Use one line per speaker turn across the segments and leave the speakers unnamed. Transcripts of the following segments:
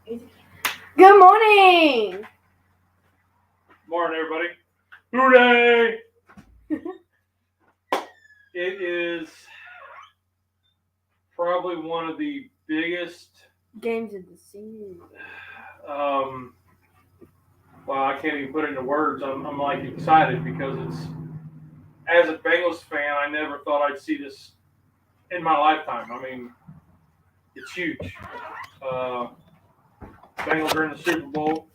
Good morning!
Morning, everybody. Hooray! It is probably one of the biggest
games of the season.
Well, I can't even put it into words. I'm like excited because it's, as a Bengals fan, I never thought I'd see this in my lifetime. I mean, it's huge. Bengals are in the Super Bowl.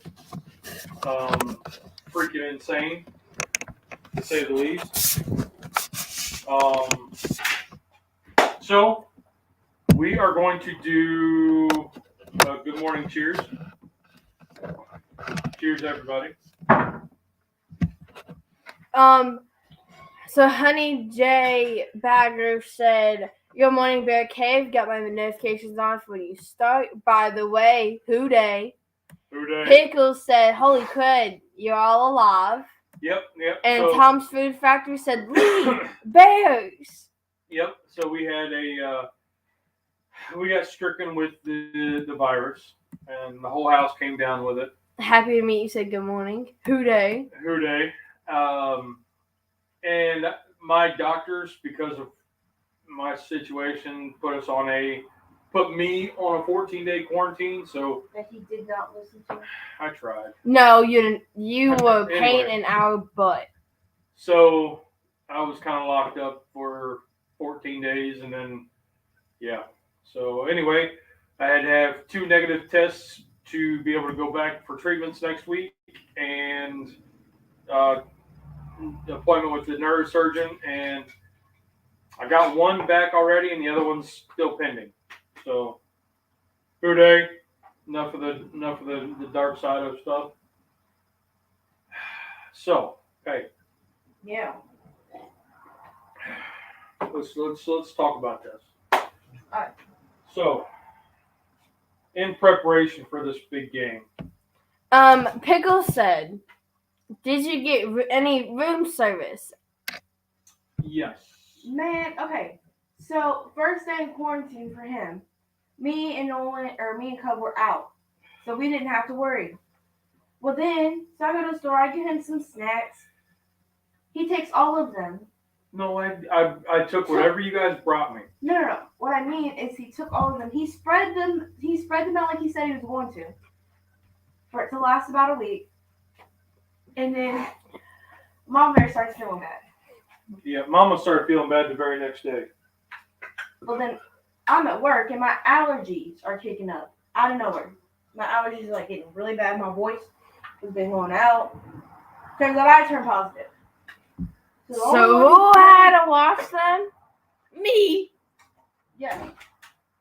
Freaking insane, to say the least. So we are going to do good morning cheers. Cheers, everybody.
So Honey J Bagger said, "Good morning, Bear Cave. Got my notifications on for when you start. By the way, who day?" Pickles said, "Holy crud, you're all alive."
Yep.
And so, Tom's Food Factory said, "Leave Bears."
Yep. So we had we got stricken with the virus, and the whole house came down with it.
Happy to meet you. Said, "Good morning, who day?"
Who day? And my doctors, because of my situation, put me on a 14-day quarantine. So
that he did not listen to.
I tried.
No, you didn't. You were a pain in our butt.
So I was kind of locked up for 14 days, and then So anyway, I had to have 2 negative tests to be able to go back for treatments next week, and the appointment with the neurosurgeon, and I got one back already, and the other one's still pending. So, good day. Enough of the dark side of stuff. So, okay.
Yeah.
Let's talk about this.
All right.
So, in preparation for this big game,
Pickle said, "Did you get any room service?"
Yes.
Man, okay. So first day in quarantine for him, me and Cub were out, so we didn't have to worry. Well then, so I go to the store, I get him some snacks. He takes all of them.
No, I took whatever you guys brought me.
No. What I mean is he took all of them. He spread them out like he said he was going to. For it to last about a week. And then Mom Bear starts feeling bad.
Yeah, Mama started feeling bad the very next day.
Well then, I'm at work and my allergies are kicking up out of nowhere. My allergies are like getting really bad. My voice has been going out. Turns out I turned positive. So who had to watch them? Me. Yeah.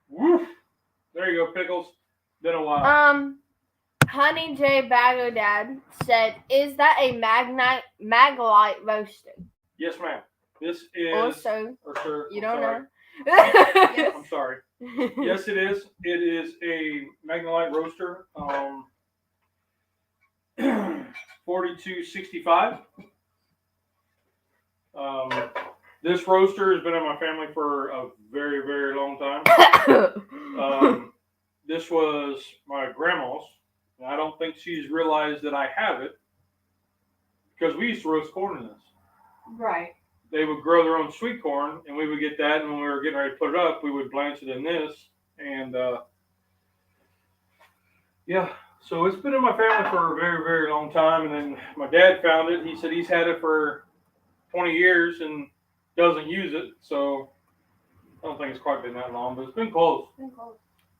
Woof. There you go, Pickles. Been a while.
Honey J Bagger Dad said, "Is that a Maglite roaster?"
Yes, ma'am. This is.
Or sir. You don't know.
I'm sorry. Yes, it is. It is a Maglite roaster. 4265. This roaster has been in my family for a very, very long time. This was my grandma's, and I don't think she's realized that I have it because we used to roast corn in this.
Right.
They would grow their own sweet corn, and we would get that, and when we were getting ready to put it up, we would blanch it in this, and so it's been in my family for a very, very long time, and then my dad found it. He said he's had it for 20 years and doesn't use it, so I don't think it's quite been that long, but it's been close.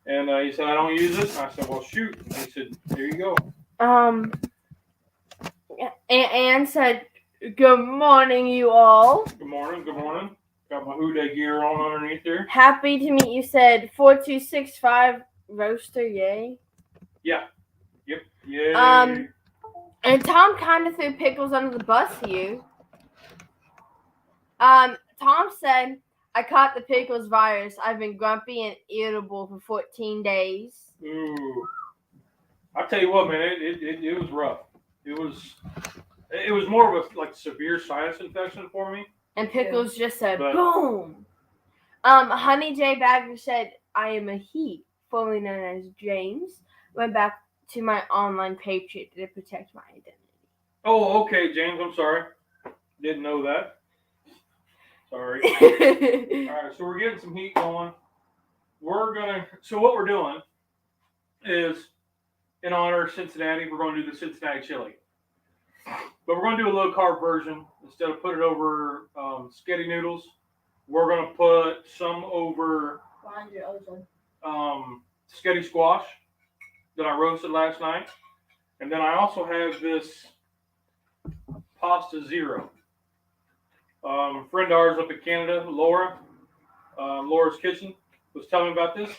And he said, "I don't use it." And I said, "Well, shoot." And he said, "There you go."
Ann said, "Good morning, you all."
Good morning. Got my Houday gear on underneath there.
Happy to meet you, said 4265 roaster, yay.
Yeah. Yep. Yay.
And Tom kind of threw Pickles under the bus here. Tom said, "I caught the Pickles virus. I've been grumpy and irritable for 14 days.
Ooh. I'll tell you what, man, it was rough. It was more of a like severe sinus infection for me.
And Pickles just said, boom. Honey J Bagger said, "I am a he, formerly known as James.
went back to my online Patriot to protect my identity.
Oh, okay, James. I'm sorry. Didn't know that. Sorry. All right, so we're getting some heat going. So what we're doing is, in honor of Cincinnati, we're going to do the Cincinnati chili. But we're going to do a low carb version. Instead of put it over spaghetti noodles, we're going to put some over spaghetti squash that I roasted last night. And then I also have this pasta zero. Friend of ours up in Canada, Laura, Laura's Kitchen, was telling me about this.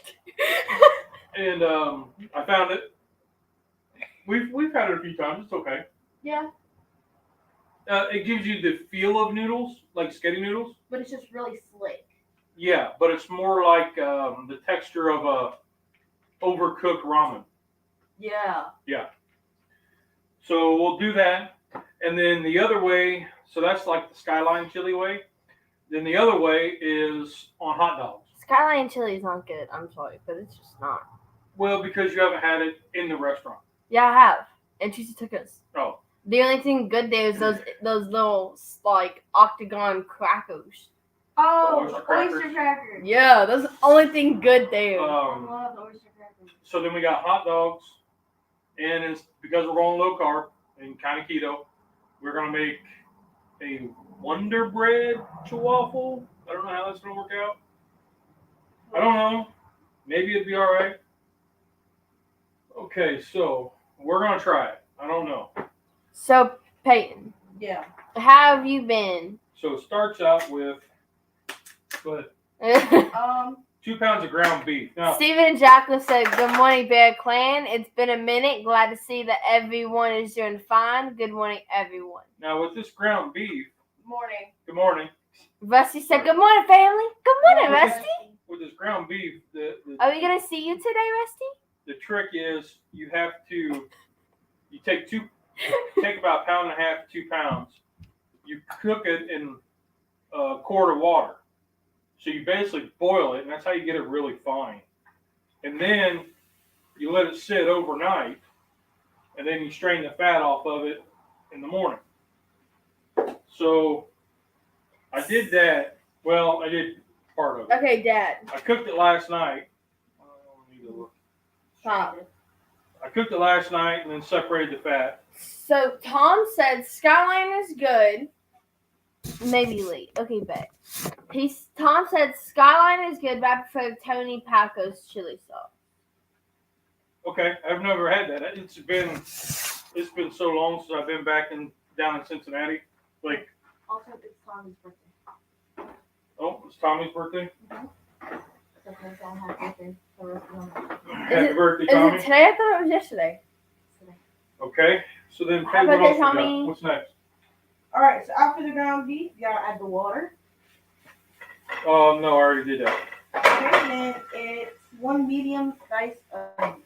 And I found it. We've had it a few times. It's okay.
Yeah.
It gives you the feel of noodles, like spaghetti noodles.
But it's just really slick.
Yeah, but it's more like the texture of a overcooked ramen.
Yeah.
Yeah. So we'll do that. And then the other way, so that's like the Skyline chili way. Then the other way is on hot dogs.
Skyline chili is not good. I'm sorry, but it's just not.
Well, because you haven't had it in the restaurant.
Yeah, I have. And Teresa took us.
Oh.
The only thing good there is those little like octagon crackers.
Oh,
Oyster
oyster crackers.
Yeah, that's the only thing good there.
I love oyster crackers.
So then we got hot dogs, and it's because we're going low carb and kind of keto, we're gonna make a Wonder Bread chawaffle. I don't know how that's gonna work out. I don't know. Maybe it'd be all right. Okay, so we're gonna try it. I don't know.
So Peyton,
Yeah.
how have you been?
So it starts out with, go ahead, 2 pounds of ground beef. Now,
Steven and Jacqueline said, "Good morning, Bear Clan. It's been a minute. Glad to see that everyone is doing fine. Good morning, everyone."
now with this ground beef,
Morning.
good morning.
Rusty said, "Good morning, family." Good morning,
Well,
Rusty.
With this ground beef,
Are we gonna see you today, Rusty?
the trick is you take about 1.5 pounds to 2 pounds. You cook it in a quart of water. So you basically boil it, and that's how you get it really fine. And then you let it sit overnight, and then you strain the fat off of it in the morning. So I did that. Well, I did part of it.
Okay, Dad.
I cooked it last night.
Stop.
I cooked it last night and then separated the fat.
So Tom said Skyline is good. Maybe late. Okay, bet. Tom said Skyline is good, but I prefer Tony Paco's chili sauce.
Okay, I've never had that. It's been so long since I've been down in Cincinnati. Like,
Also, it's Tommy's birthday.
oh, it's Tommy's birthday.
Okay, so I have birthday.
Happy birthday,
Is
Tommy.
it today? I thought it was yesterday.
Okay, so then
Happy
what
birthday,
else we got?
Tommy.
What's next?
All right, so after the ground beef, you gotta add the water.
Oh no, I already did that.
Okay, then it's 1 medium diced onion.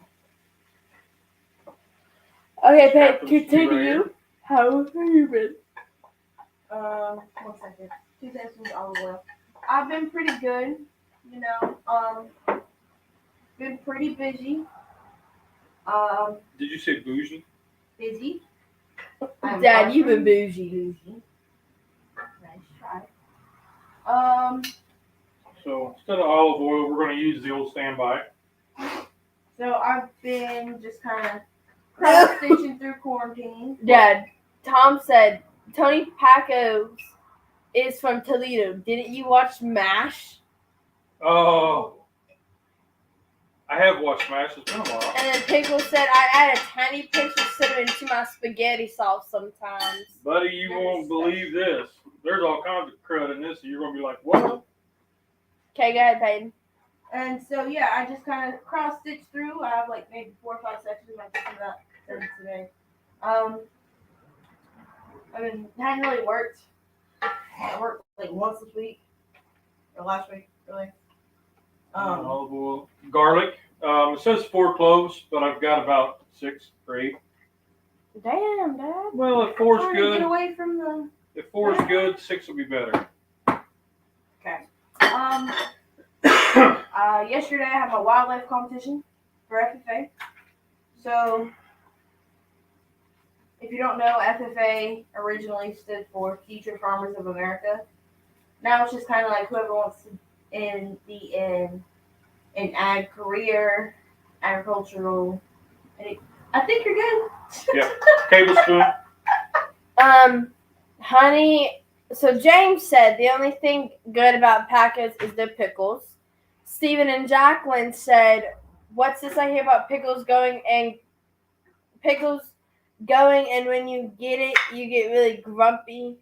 Okay,
Happens
Pete,
to be right
continue.
here.
How have you been?
1 second. 2 tablespoons of olive oil. I've been pretty good, you know. Been pretty busy.
Did you say bougie?
Busy.
Dad, you've been bougie.
Nice try.
So instead of olive oil, we're going to use the old standby.
So I've been just kind of cross-stitching through quarantine.
Dad, Tom said Tony Paco's is from Toledo. Didn't you watch MASH?
Oh, I have watched MASH. It's been a while.
And then Pickle said I add a tiny pinch of cinnamon to my spaghetti sauce sometimes.
Buddy, you won't believe this. There's all kinds of crud in this, and you're going to be like, what?
Okay, go ahead, Peyton.
And so, yeah, I just kind of cross-stitched through. I have like maybe 4 or 5 sections. I think about 10 today. I mean, it hadn't really worked. I worked like once this week. Or last week, really.
Olive oil. Garlic. It says 4 cloves, but I've got about 6 or 8.
Damn, Dad.
Well, if 4's
trying to
good,
get away from the...
if 4's good, 6 will be better.
Okay. Yesterday I had my wildlife competition for FFA. So, if you don't know, FFA originally stood for Future Farmers of America. Now it's just kind of like whoever wants to be in an ag career, agricultural. I think you're good.
Yeah. Tablespoon.
Honey. So James said the only thing good about Packers is their pickles. Stephen and Jacqueline said, "What's this I hear about pickles going, and when you get it, you get really grumpy."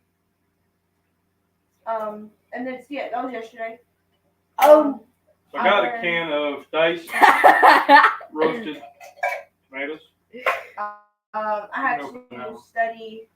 And then that was yesterday.
Oh.
So I got a can of diced roasted tomatoes.
I had to study.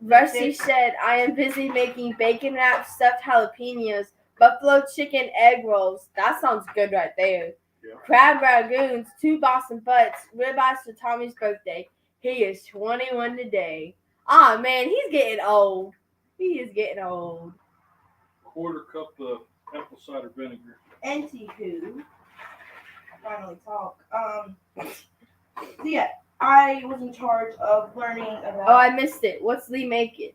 Rusty said, "I am busy making bacon wrapped stuffed jalapenos, buffalo chicken egg rolls." That sounds good right there.
Yeah.
Crab ragoons, 2 Boston butts, ribeyes for Tommy's birthday. He is 21 today. Oh man, he's getting old. He is getting old.
Quarter cup of apple cider vinegar.
Anywho, finally talk. So yeah, I was in charge of learning about.
Oh, I missed it. What's Lee making?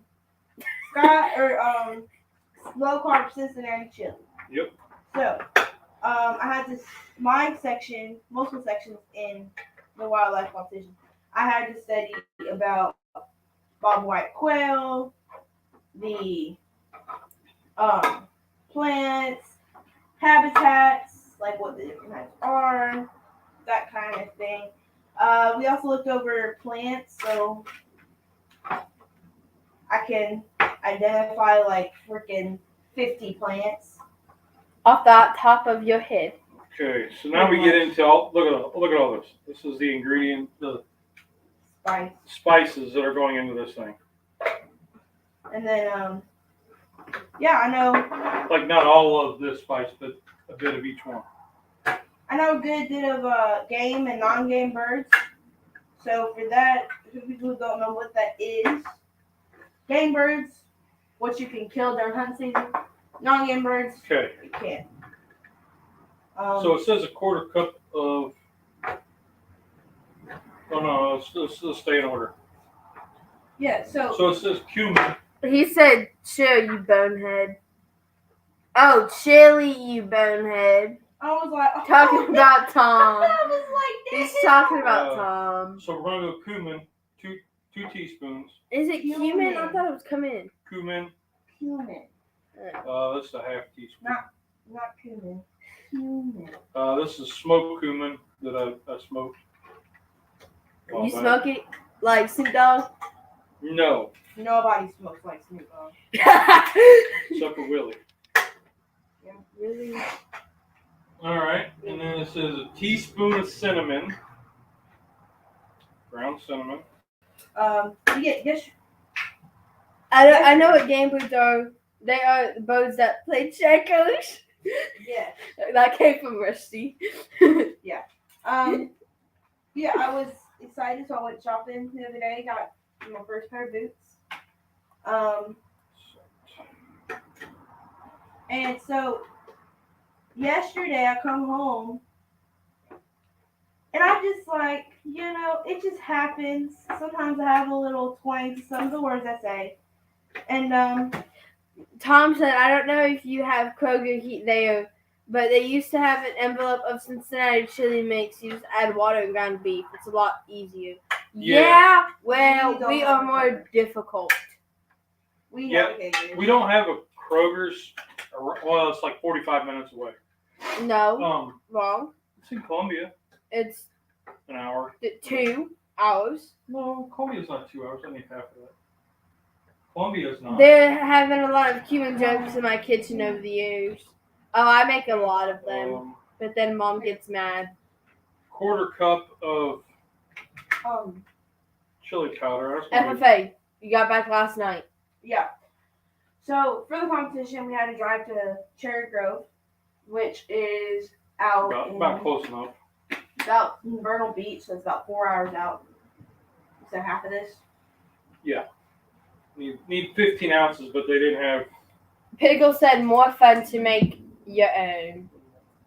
Low carb Cincinnati chili.
Yep.
So, I had this multiple sections in the wildlife competition. I had to study about bob white quail, the plants, habitats, like what the different types are, that kind of thing. We also looked over plants, so I can identify like freaking 50 plants
off the top of your head.
Okay, so now we get into look at all this. This is the ingredient, the spices that are going into this thing.
And then yeah, I know.
Like not all of this spice, but a bit of each one.
I know a good bit of game and non-game birds. So for that, for people who don't know what that is, game birds, what you can kill during hunt season. Non-game birds,
okay,
you can't.
So it says a quarter cup of. Oh no, let's stay in order.
Yeah. So
it says cumin.
He said, "Chill, you bonehead." Oh, chili, you bonehead.
I was like,
talking about Tom.
I was like,
he's talking about Tom.
So we're gonna go cumin, two teaspoons.
Is it cumin? I thought it was cumin.
Cumin.
Cumin.
This is a half teaspoon.
Not cumin. Cumin.
This is smoked cumin that I smoked.
You smoke it like Snoop Dogg?
No.
Nobody smokes like Snoop Dogg.
Except for Willie.
Yeah, really.
All right, and then it says a teaspoon of cinnamon, ground cinnamon.
I know what game birds are. They are the birds that play checkers.
Yeah.
That came from Rusty.
Yeah. Yeah, I was excited, so I went shopping the other day. Got my first pair of boots. And so yesterday I come home and I just like, it just happens. Sometimes I have a little twang to some of the words I say. And
Tom said, "I don't know if you have Kroger heat there, but they used to have an envelope of Cincinnati chili mix. You just add water and ground beef. It's a lot easier." Yeah, well, we are more difficult.
We
don't have a Kroger's. Well, it's like 45 minutes away.
No, wrong.
It's in Columbia.
It's
an hour.
2 hours.
No, Columbia's not 2 hours. I need half of that. Columbia's not.
They're having a lot of cumin jokes in my kitchen over the years. Oh, I make a lot of them, but then Mom gets mad.
Quarter cup of chili powder.
FFA, you got back last night.
Yeah. So for the competition, we had to drive to Cherry Grove, which is out
about close enough.
About in Vernal Beach, so it's about 4 hours out. So half of this.
Yeah. Need 15 ounces, but they didn't have.
Pickle said more fun to make your own.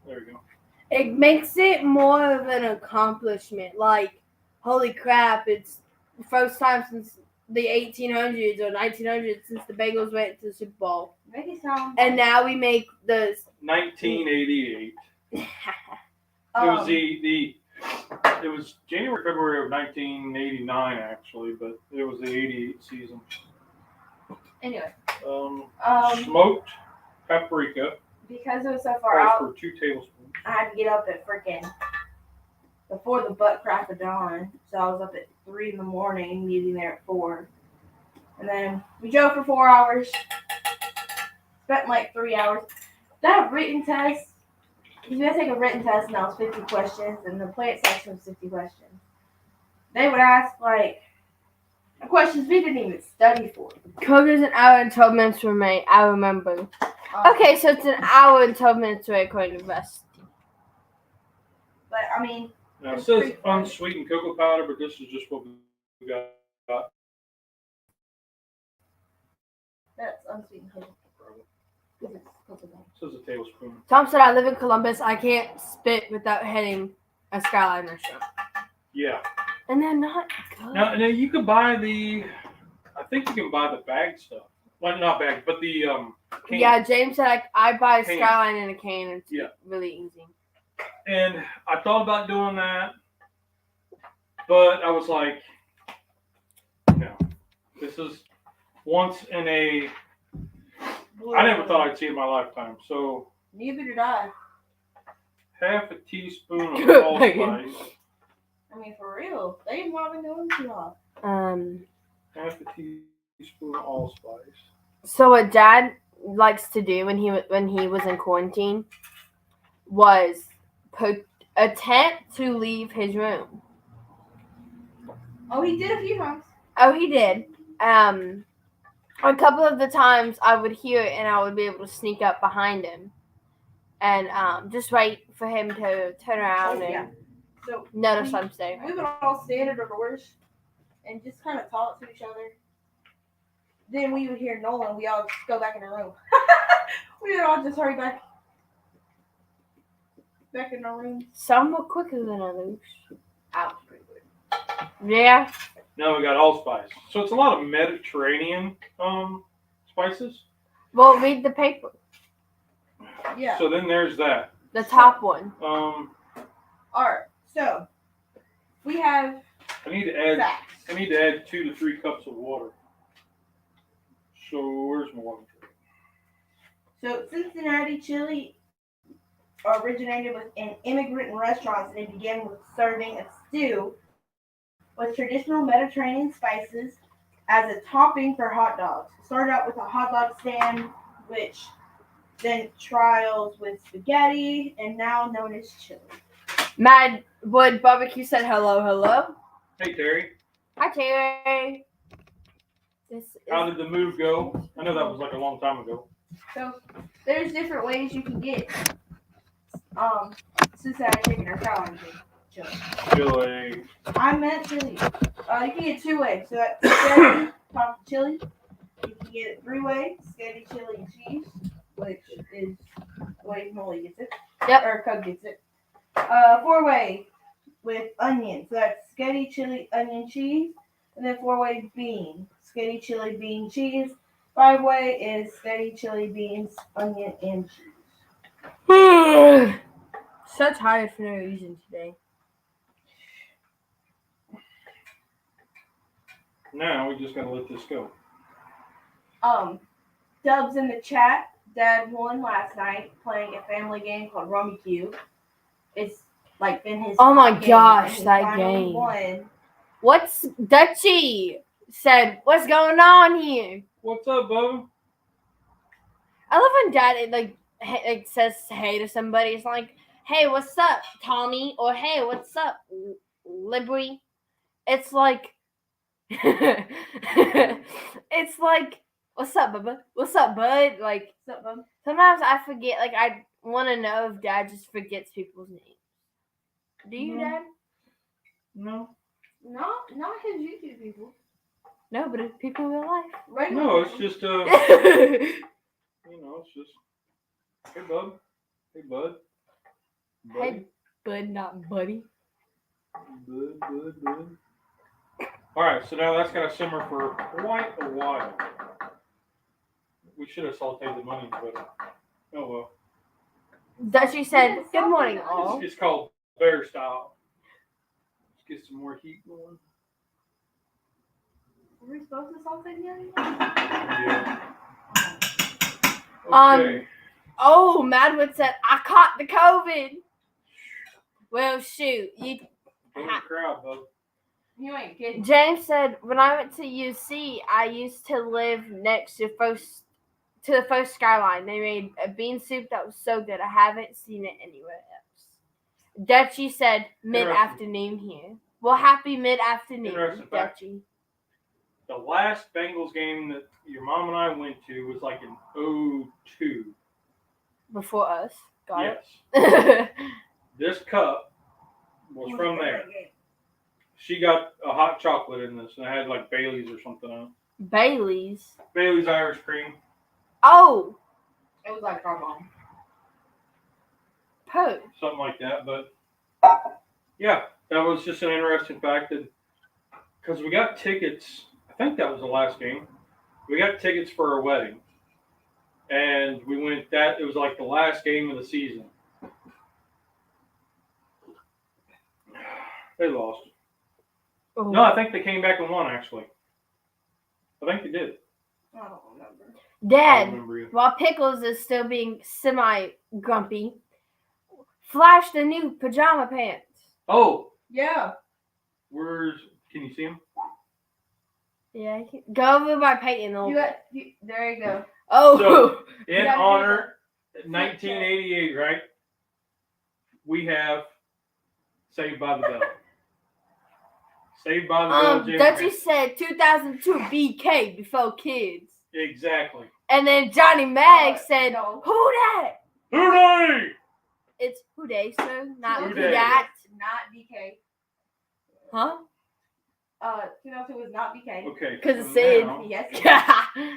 There you go.
It makes it more of an accomplishment. Like, holy crap, it's the first time since the 1800s or 1900s since the Bengals went to the Super Bowl.
Make it sound.
And now we make the
1988. It was it was January, February of 1989 actually, but it was the 88 season.
Anyway.
Smoked paprika.
Because it was so far out,
for 2 tablespoons.
I had to get up at freaking before the butt crack of dawn. So I was up at 3 in the morning, meeting there at 4. And then we drove for 4 hours. Spent like 3 hours. That written test, you had to take a written test and that was 50 questions, and the plant section was 50 questions. They would ask like questions we didn't even study for.
Kroger's an hour and 12 minutes from me. I remember. Okay, so it's an hour and 12 minutes away according to West.
But I mean,
now it says unsweetened cocoa powder, but this is just what we got.
that's unsweetened cocoa. This is cocoa powder.
It says a tablespoon.
Tom said, I live in Columbus. I can't spit without hitting a Skyline restaurant.
Yeah.
And they're not good.
Now you can buy I think you can buy the bag stuff. Well, not bag, but the can.
Yeah, James said I buy
Can.
Skyline in a can. It's
Yeah.
really easy.
And I thought about doing that, but I was like, no, this is once in a. I never thought I'd see it in my lifetime. So
Neither did I.
half a teaspoon of allspice.
I mean, for real, they've not been doing too hot.
Half a teaspoon of allspice.
So what Dad likes to do when he was in quarantine was attempt to leave his room.
Oh, he did a few times.
Oh, he did. A couple of the times I would hear it and I would be able to sneak up behind him and just wait for him to turn around and
So
notice I'm staying.
we would all stand at our doors and just kind of talk to each other. Then we would hear Nolan. We all just go back in our room. We would all just hurry back in our room.
Some were quicker than others.
I was pretty good.
Yeah.
Now we got allspice. So it's a lot of Mediterranean spices.
Well, read the paper.
Yeah.
So then there's that.
The top one.
All right. So we have
I need to add
facts.
2 to 3 cups of water. So where's my water?
So Cincinnati chili originated within immigrant restaurants, and it began with serving a stew with traditional Mediterranean spices as a topping for hot dogs. It started out with a hot dog stand, which then trials with spaghetti, and now known as chili.
Mad Wood Barbecue said hello.
Hey Terry,
Hi, Terry.
how did the move go? I know that was like a long time ago.
So there's different ways you can get Cincinnati chicken or Carolina chili.
Chili.
I meant chili. You can get 2 ways. So that's spaghetti, top of chili. You can get it 3 ways: spaghetti, chili, and cheese, which is the way Molly gets it.
Yep.
Or Coke gets it. 4-way with onion. So that's spaghetti, chili, onion, cheese. And then 4-way bean. Spaghetti, chili, bean, cheese. 5-way is spaghetti, chili, beans, onion, and cheese.
So tired for no reason today.
Now we just gotta let this go.
Dubs in the chat. Dad won last night playing a family game called Rummy Cube. It's like been his.
Oh my
top game,
gosh,
and he
that
finally
game.
won.
What's Dutchie said? What's going on here?
What's up, Bubba?
I love when Dad says hey to somebody. It's like, hey, what's up, Tommy? Or hey, what's up, Libby? It's like, it's like, what's up, Bubba? What's up, bud? Like,
What's up, bub?
sometimes I forget. Like, I want to know if Dad just forgets people's names. Do you,
No.
Dad?
No.
Not his YouTube people.
No, but it's people in real life.
Regular
No, it's
people.
just it's just hey bub. Hey bud.
Hey, bud, not buddy.
Good. All right, so now that's gonna simmer for quite a while. We should have sauteed the onions better. Oh well.
Dutchie said, "Good morning, all."
It's called bear style. Let's get some more heat going.
Were we supposed to saute the onions?
Yeah. Okay.
Oh, Madwood said, "I caught the COVID." Well, shoot, you.
Go in the crowd, bud.
You ain't kidding.
James said, "When I went to UC, I used to live next to the first Skyline. They made a bean soup that was so good. I haven't seen it anywhere else." Dutchie said, "Mid-afternoon here." Well, happy mid-afternoon,
Interesting fact.
Dutchie.
The last Bengals game that your mom and I went to was like in 2002.
Before us. Got
Yes.
it.
This cup was from there. She got a hot chocolate in this, and it had like Bailey's or something on it.
Bailey's.
Bailey's Irish cream.
Oh.
It was like our mom.
Po.
Something like that. But yeah, that was just an interesting fact that because we got tickets, I think that was the last game. We got tickets for a wedding. And we went it was like the last game of the season. They lost.
Oh.
No, I think they came back and won, actually. I think they did.
I don't remember.
I
Dad,
don't remember either.
while Pickles is still being semi-grumpy, flash the new pajama pants.
Oh,
Yeah.
can you see them?
Yeah, go over by Peyton a little bit.
There you go.
Oh.
So, in
gotta do
honor, 1988, right? We have Saved by the Bell. Saved by the Bell. James
Dutchie
Grant.
said 2002 BK before kids.
Exactly.
And then Johnny Mag said,
No.
"Who that?"
Hooray!
It's who they, sir, not
Who
who
dey.
that.
Not BK.
Huh?
2002 was not BK.
Okay.
Because
so
it said.
now-
Yes.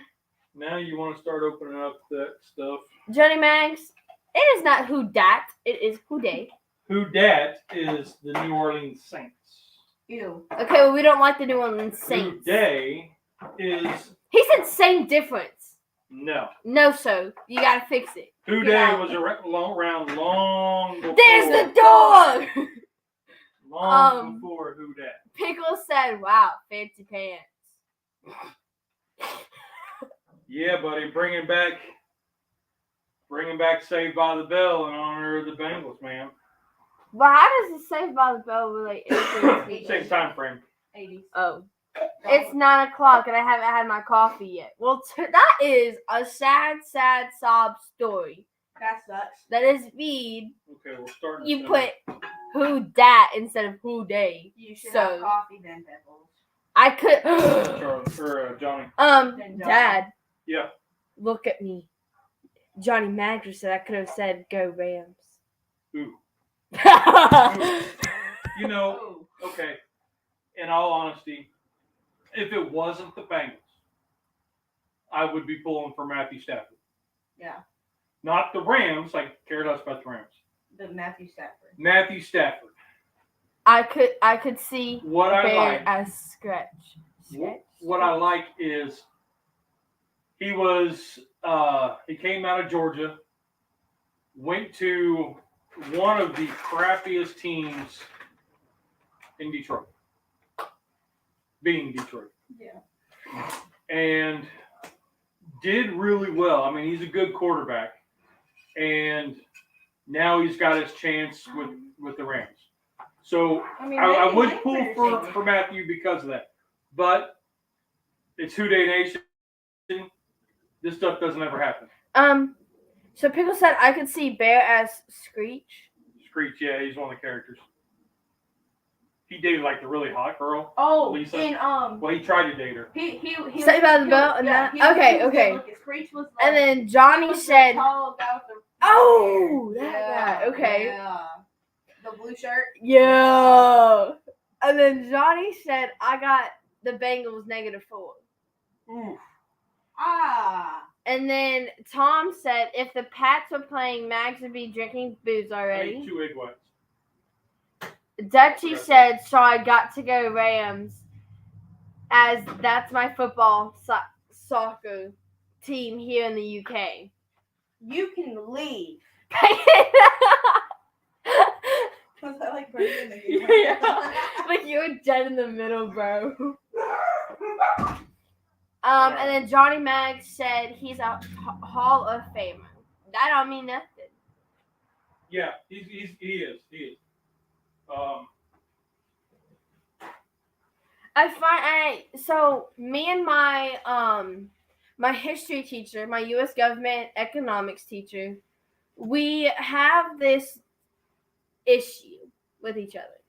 Now you want to start opening up that stuff.
Johnny Mags, it is not who dat, it is who they.
Who dat is the New Orleans Saints.
Ew.
Okay, well, we don't like the New Orleans
Who
Saints.
day is
He said same difference.
no.
No, so you gotta fix it.
Who day was around long before.
There's the door!
Long before who dat.
Pickle said, "Wow, fancy pants."
Yeah, buddy, bringing back Saved by the Bell in honor of the Bengals, man.
But how does the Saved by the Bell relate into
Same time frame.
80s.
Oh. It's 9 o'clock and I haven't had my coffee yet. Well, that is a sad sob story.
That sucks.
That is feed.
Okay, we'll start.
You put who dat instead of who they.
You should
So-
have coffee then, Pickles.
I could.
Johnny.
Dad,
Yeah.
look at me. Johnny Magner said I could have said go Rams.
Ooh. You know, okay. In all honesty, if it wasn't the Bengals, I would be pulling for Matthew Stafford.
Yeah.
Not the Rams. I cared less about the Rams.
The Matthew Stafford.
Matthew Stafford.
I could see
What I
Bear
like.
as Scratch.
What I like is he came out of Georgia, went to one of the crappiest teams in Detroit, being Detroit.
Yeah.
And did really well. I mean, he's a good quarterback. And now he's got his chance with the Rams. So I would pull for Matthew because of that. But it's Who Day Nation. This stuff doesn't ever happen.
So Pickle said I could see Bear as Screech.
Screech, yeah, he's one of the characters. He dated like the really hot girl.
Oh,
Lisa.
in
Well, he tried to date her.
he
Saved by the Bell and that? Okay.
Screech was
And then
he
Johnny
was the
said,
tall guy with the
"Oh, that
yeah,
guy. Okay.
Yeah. The blue shirt.
Yeah." And then Johnny said, "I got the Bengals -4."
Ooh.
Ah.
And then Tom said, "If the Pats were playing, Mags would be drinking booze
I
already."
ate 2 egg whites.
Dutchie said, so I got to go Rams, as that's my football soccer team here in the UK.
You can leave. Was that like breaking the game?
Yeah. Like you were dead in the middle, bro. And then Johnny Mag said he's a Hall of Famer. That don't mean nothing.
Yeah, he is.
So me and my my history teacher, my U.S. government economics teacher, we have this issue with each other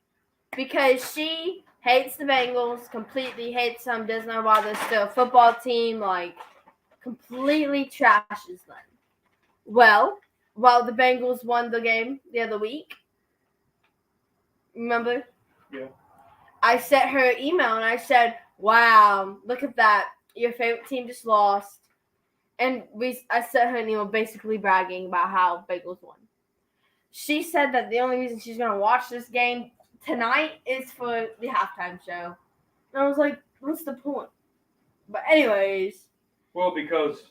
because she hates the Bengals, completely hates them, doesn't know why they're still a football team, like completely trashes them. Well, while the Bengals won the game the other week, remember?
Yeah.
I sent her an email and I said, wow, look at that. Your favorite team just lost. And I sent her an email basically bragging about how Bengals won. She said that the only reason she's going to watch this game tonight is for the halftime show. And I was like, what's the point? But anyways.
Well, because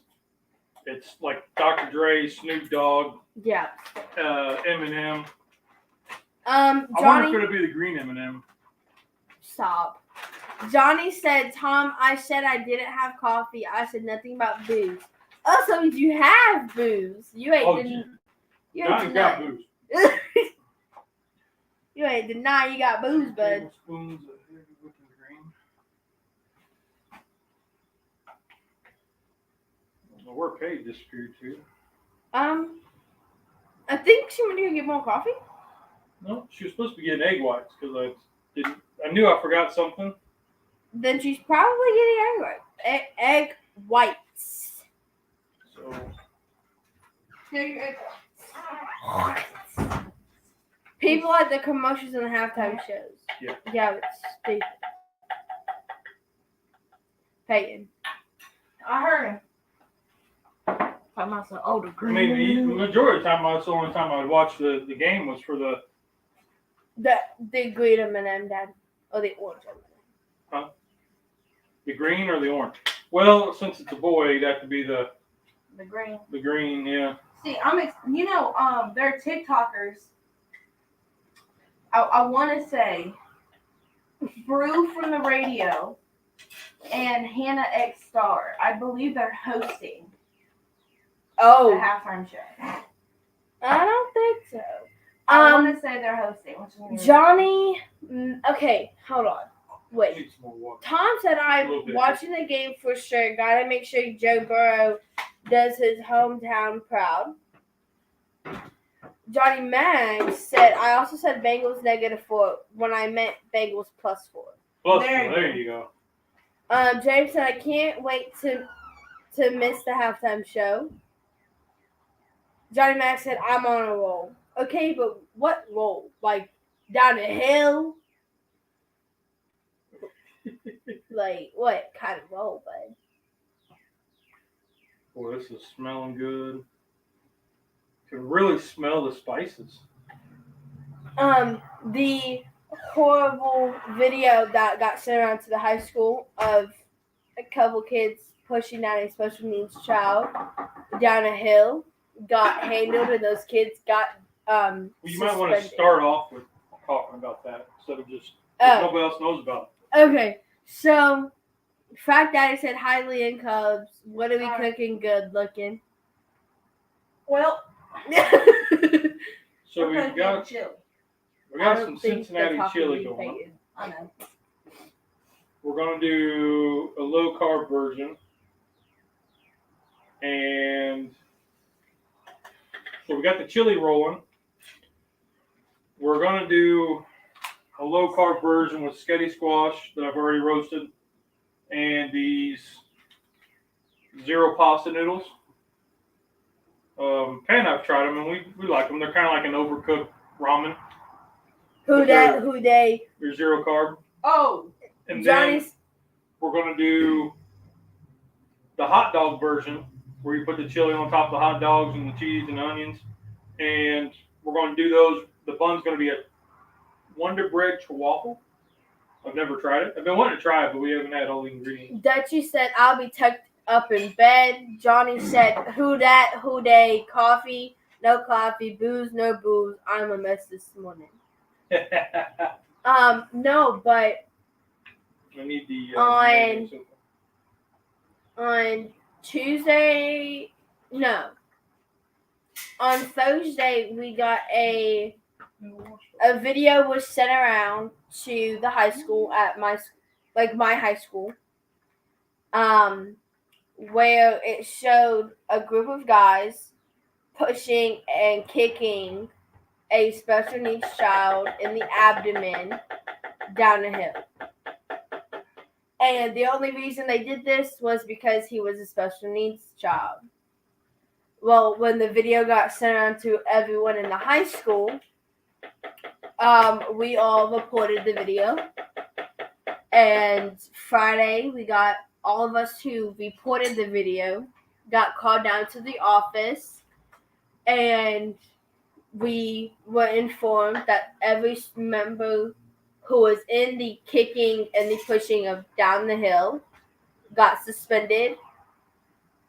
it's like Dr. Dre, Snoop Dogg,
Yeah.
Eminem.
Johnny,
I wonder if it'll be the green Eminem.
Stop. Johnny said, Tom, I said I didn't have coffee. I said nothing about booze. Oh, so you have booze. You ain't
Johnny got booze.
You ain't deny you got booze, bud.
Tablespoons of heavy whipping cream. Well, where Paige disappeared to?
I think she went to go get more coffee.
No, she was supposed to be getting egg whites because I knew I forgot something.
Then she's probably getting egg whites.
So.
People like the commercials and the halftime shows.
Yeah.
Yeah, it's stupid. Peyton.
I heard him. Talking about some older green.
I mean, the majority of the time, that's the only time I would watch the game was for the
green M&M, Dad. Or the orange M&M.
Huh? The green or the orange? Well, since it's a boy, it'd have to be the
green.
The green, yeah.
See, they're TikTokers. I want to say Brew from the Radio and Hannah X Star. I believe they're hosting the halftime show.
I don't think so.
I want to say they're hosting.
Johnny, okay, hold on. Wait. Tom said I'm watching the game for sure. Gotta make sure Joe Burrow does his hometown proud. Johnny Mag said, I also said Bengals -4 when I meant Bengals +4.
There you go.
James said, I can't wait to miss the halftime show. Johnny Mag said, I'm on a roll. Okay, but what roll? Like, down a hill? Like, what kind of roll, bud?
Boy, this is smelling good. You can really smell the spices.
The horrible video that got sent around to the high school of a couple kids pushing down a special needs child down a hill got handled, and those kids got
You might want to start off with talking about that instead of just nobody else knows about it.
Okay, so Fat Daddy said, hi, Lee and Cubs. What are we cooking good looking?
Well,
so we got some Cincinnati chili going on.
I know.
We're going to do a low carb version. And so we got the chili rolling. We're going to do a low carb version with sketty squash that I've already roasted and these zero pasta noodles. Kay and I've tried them and we like them. They're kind of like an overcooked ramen.
Who they?
They're zero carb.
Oh,
and
Johnny's.
Then we're going to do the hot dog version where you put the chili on top of the hot dogs and the cheese and onions. And we're going to do those. The bun's going to be Wonder Bread Waffle. I've never tried it. I've been wanting to try it, but we haven't had all the ingredients.
Dutchie said, I'll be tucked up in bed. Johnny said, who dat, who day, coffee, no coffee, booze, no booze. I'm a mess this morning. No, but
I need the
on Tuesday, no. On Thursday, we got a video was sent around to the high school at my high school, where it showed a group of guys pushing and kicking a special needs child in the abdomen down a hill. And the only reason they did this was because he was a special needs child. Well, when the video got sent around to everyone in the high school, we all reported the video. And Friday, we got all of us who reported the video, got called down to the office, and we were informed that every member who was in the kicking and the pushing of down the hill got suspended.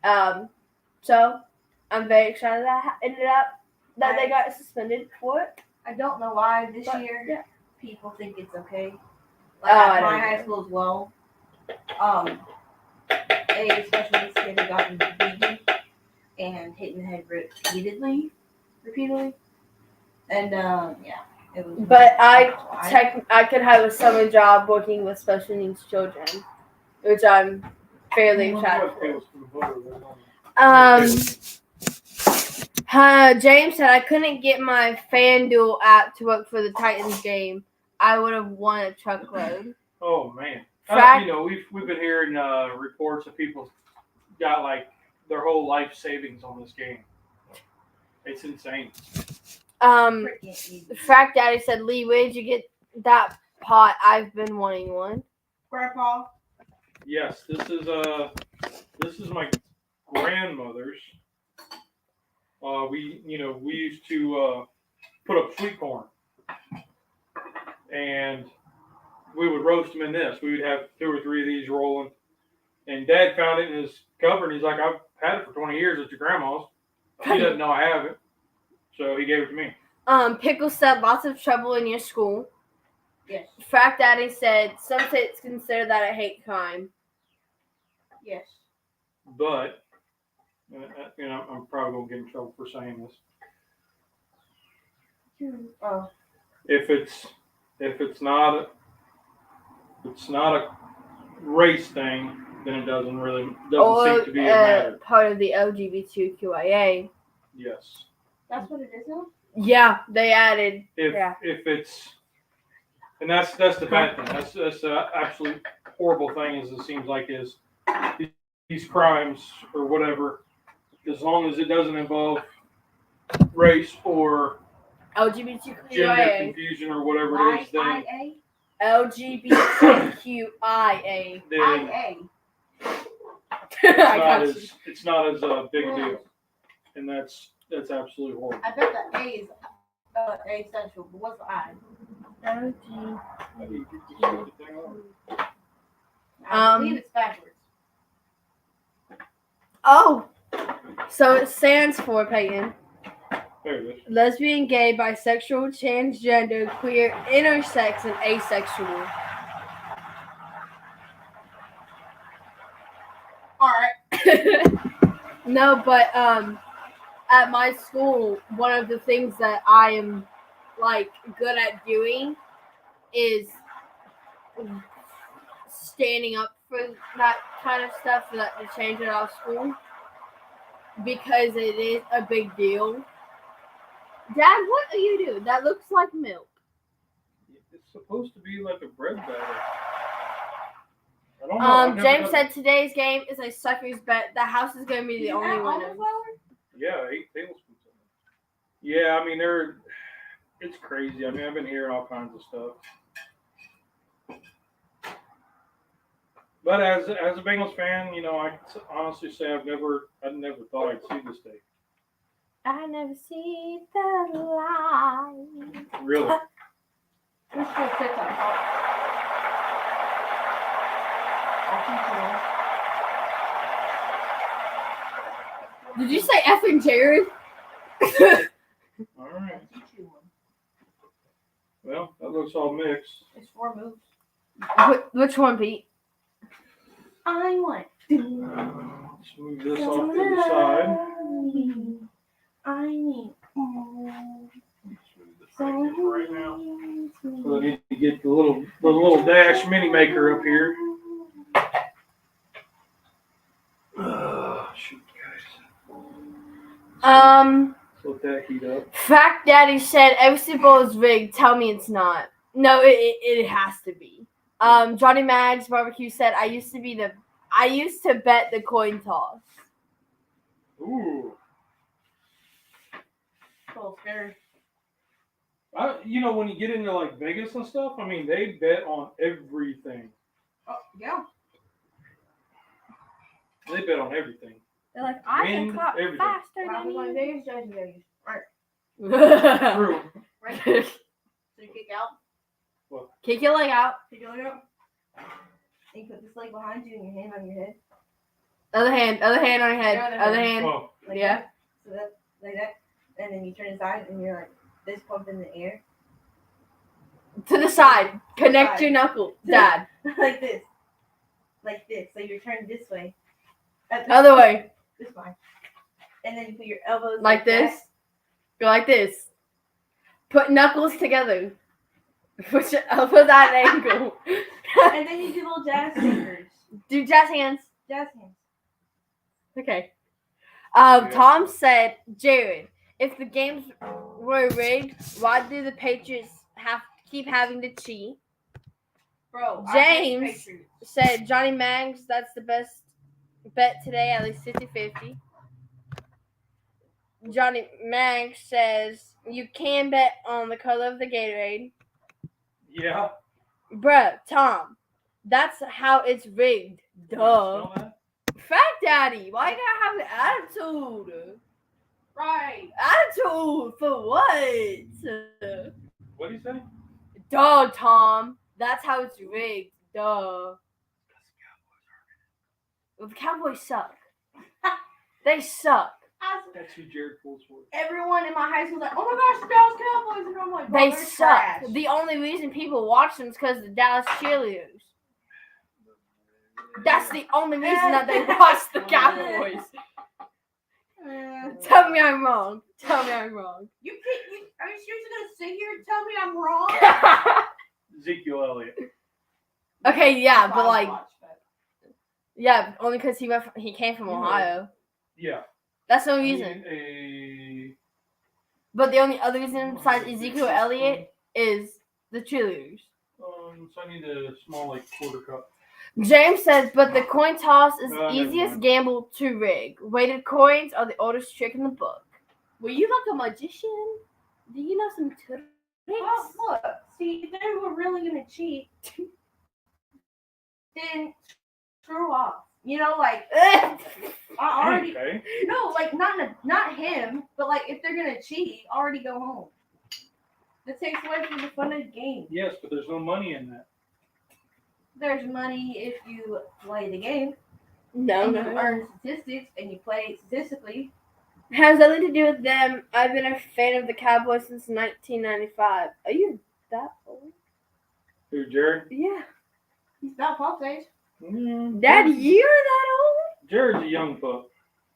So I'm very excited that ended up that they got suspended for it.
I don't know why this year people think it's okay. Like at my high school as well. A special needs kid had gotten beaten and hit in the head repeatedly. And it was.
But I could have a summer job working with special needs children, which I'm fairly excited for. James said I couldn't get my FanDuel app to work for the Titans game. I would have won a truckload.
Oh man! We've been hearing reports of people got like their whole life savings on this game. It's insane.
Frack Daddy said, Lee, where did you get that pot? I've been wanting one.
Grandpa.
Yes, this is my grandmother's. We used to put up sweet corn, and we would roast them in this. We would have 2 or 3 of these rolling, and Dad found it in his cupboard. And he's like, I've had it for 20 years at your grandma's. He doesn't know I have it, so he gave it to me.
Pickle said, lots of trouble in your school.
Yes.
Frack Daddy said, some states consider that a hate crime.
Yes.
But I'm probably gonna get in trouble for saying this.
Oh.
If it's not a race thing, then it doesn't seem to be a matter.
Part of the LGBTQIA.
Yes.
That's what it is now?
Yeah, they added.
If it's, and that's the bad thing. That's the absolute horrible thing. Is it seems like is these crimes or whatever, as long as it doesn't involve race or
LGBTQIA.
gender confusion or whatever it is, then
LGBTQIA.
It's not as big a deal, and that's absolutely horrible.
I bet the A is asexual, but what's the I? I believe it's backwards.
Oh, so it stands for, Peyton.
There it is.
Lesbian, gay, bisexual, transgender, queer, intersex, and asexual.
Alright.
No, but at my school, one of the things that I am good at doing is standing up for that kind of stuff, for that to change at our school, because it is a big deal. Dad, what are you doing? That looks like milk.
It's supposed to be like a bread batter. I don't know.
James said today's game is a sucker's bet. The house is going to be the only winner.
Yeah, 8 tablespoons. Yeah, I mean it's crazy. I mean, I've been hearing all kinds of stuff. But as a Bengals fan, I can honestly say I never thought I'd see this day.
I never see the light.
Really?
This full sits on top. I'll teach you one.
Did you say effing Jared?
All right.
I'll teach you one.
Well, that looks all mixed.
It's 4 moves.
Which one, Pete?
I want.
Let's move this off to the side.
I need.
Let's move this right here for right now. So I need to get the little dash mini maker up here. Shoot, guys. Let that heat up.
Fact Daddy said every Super Bowl is rigged. Tell me it's not. No, it has to be. Johnny Mag's Barbecue said I used to bet the coin toss.
Ooh.
It's a little scary.
When you get into like Vegas and stuff, I mean, they bet on everything.
Oh, yeah.
They bet on everything.
They're like, I
Win
can clap
everything.
faster
Wow,
than
like
you.
Vegas, Vegas. Right.
True.
Right. So you kick out.
Kick your leg out.
Kick your leg out. And you put this leg behind you and your hand on your head.
Other hand on your head.
Yeah,
Other hand.
Oh,
Like
Yeah.
that. So that, like that. And then you turn aside and you're like this pump in the air.
To the side. Connect
side.
your knuckle, Dad.
Like this. Like this. So you're turned this way.
Other way.
This way. And then you put your elbows
Like this.
that.
Go like this. Put knuckles together. Put your elbows at an angle.
And then you do little jazz fingers.
Do jazz hands.
Jazz hands.
Okay. Tom said, Jared, if the games were rigged, why do the Patriots keep having to cheat?
Bro,
James
I hate Patriots.
said, Johnny Mags, that's the best bet today, at least 50-50. Johnny Mags says, you can bet on the color of the Gatorade.
yeah.
Bruh, Tom, that's how it's rigged. Duh.
Smell that?
Fact Daddy, why you gotta have an attitude?
Right.
Attitude for what?
What do you say?
Duh, Tom. That's how it's rigged. Duh. Well, the Cowboys suck. They suck.
That's who Jared pulls for.
Everyone in my high school was like, oh my gosh, the Dallas Cowboys. And I'm like, bro,
They
they're
suck.
trash.
The only reason people watch them is because of the Dallas cheerleaders. That's the only reason that they watch the Cowboys. Tell me I'm wrong. Tell me I'm wrong.
Are you seriously going to sit here and tell me I'm wrong?
Ezekiel Elliott.
Okay, yeah,
That's
but
why I
like,
watch, but-
yeah, only because he came from Ohio.
Yeah.
That's the
I
only
need
reason. But the only other reason besides Ezekiel Elliott is the cheerleaders.
So I need a small, like, quarter cup.
James says, but the coin toss is the
Never
easiest
mind.
gamble to rig. Weighted coins are the oldest trick in the book. Were you like a magician? Do you know some tricks?
Well, look, see, if they were really going to cheat, then screw off. You know, like, I already,
Okay.
no, like, not him, but, like, if they're going to cheat, already go home. That takes away from the fun of the game.
Yes, but there's no money in that.
There's money if you play the game,
No,
and you
no.
earn statistics, and you play statistically.
Has nothing to do with them. I've been a fan of the Cowboys since 1995. Are you that old?
Who, Jared?
Yeah.
He's about Pop's age.
Daddy, you're that
Jared's a young pup.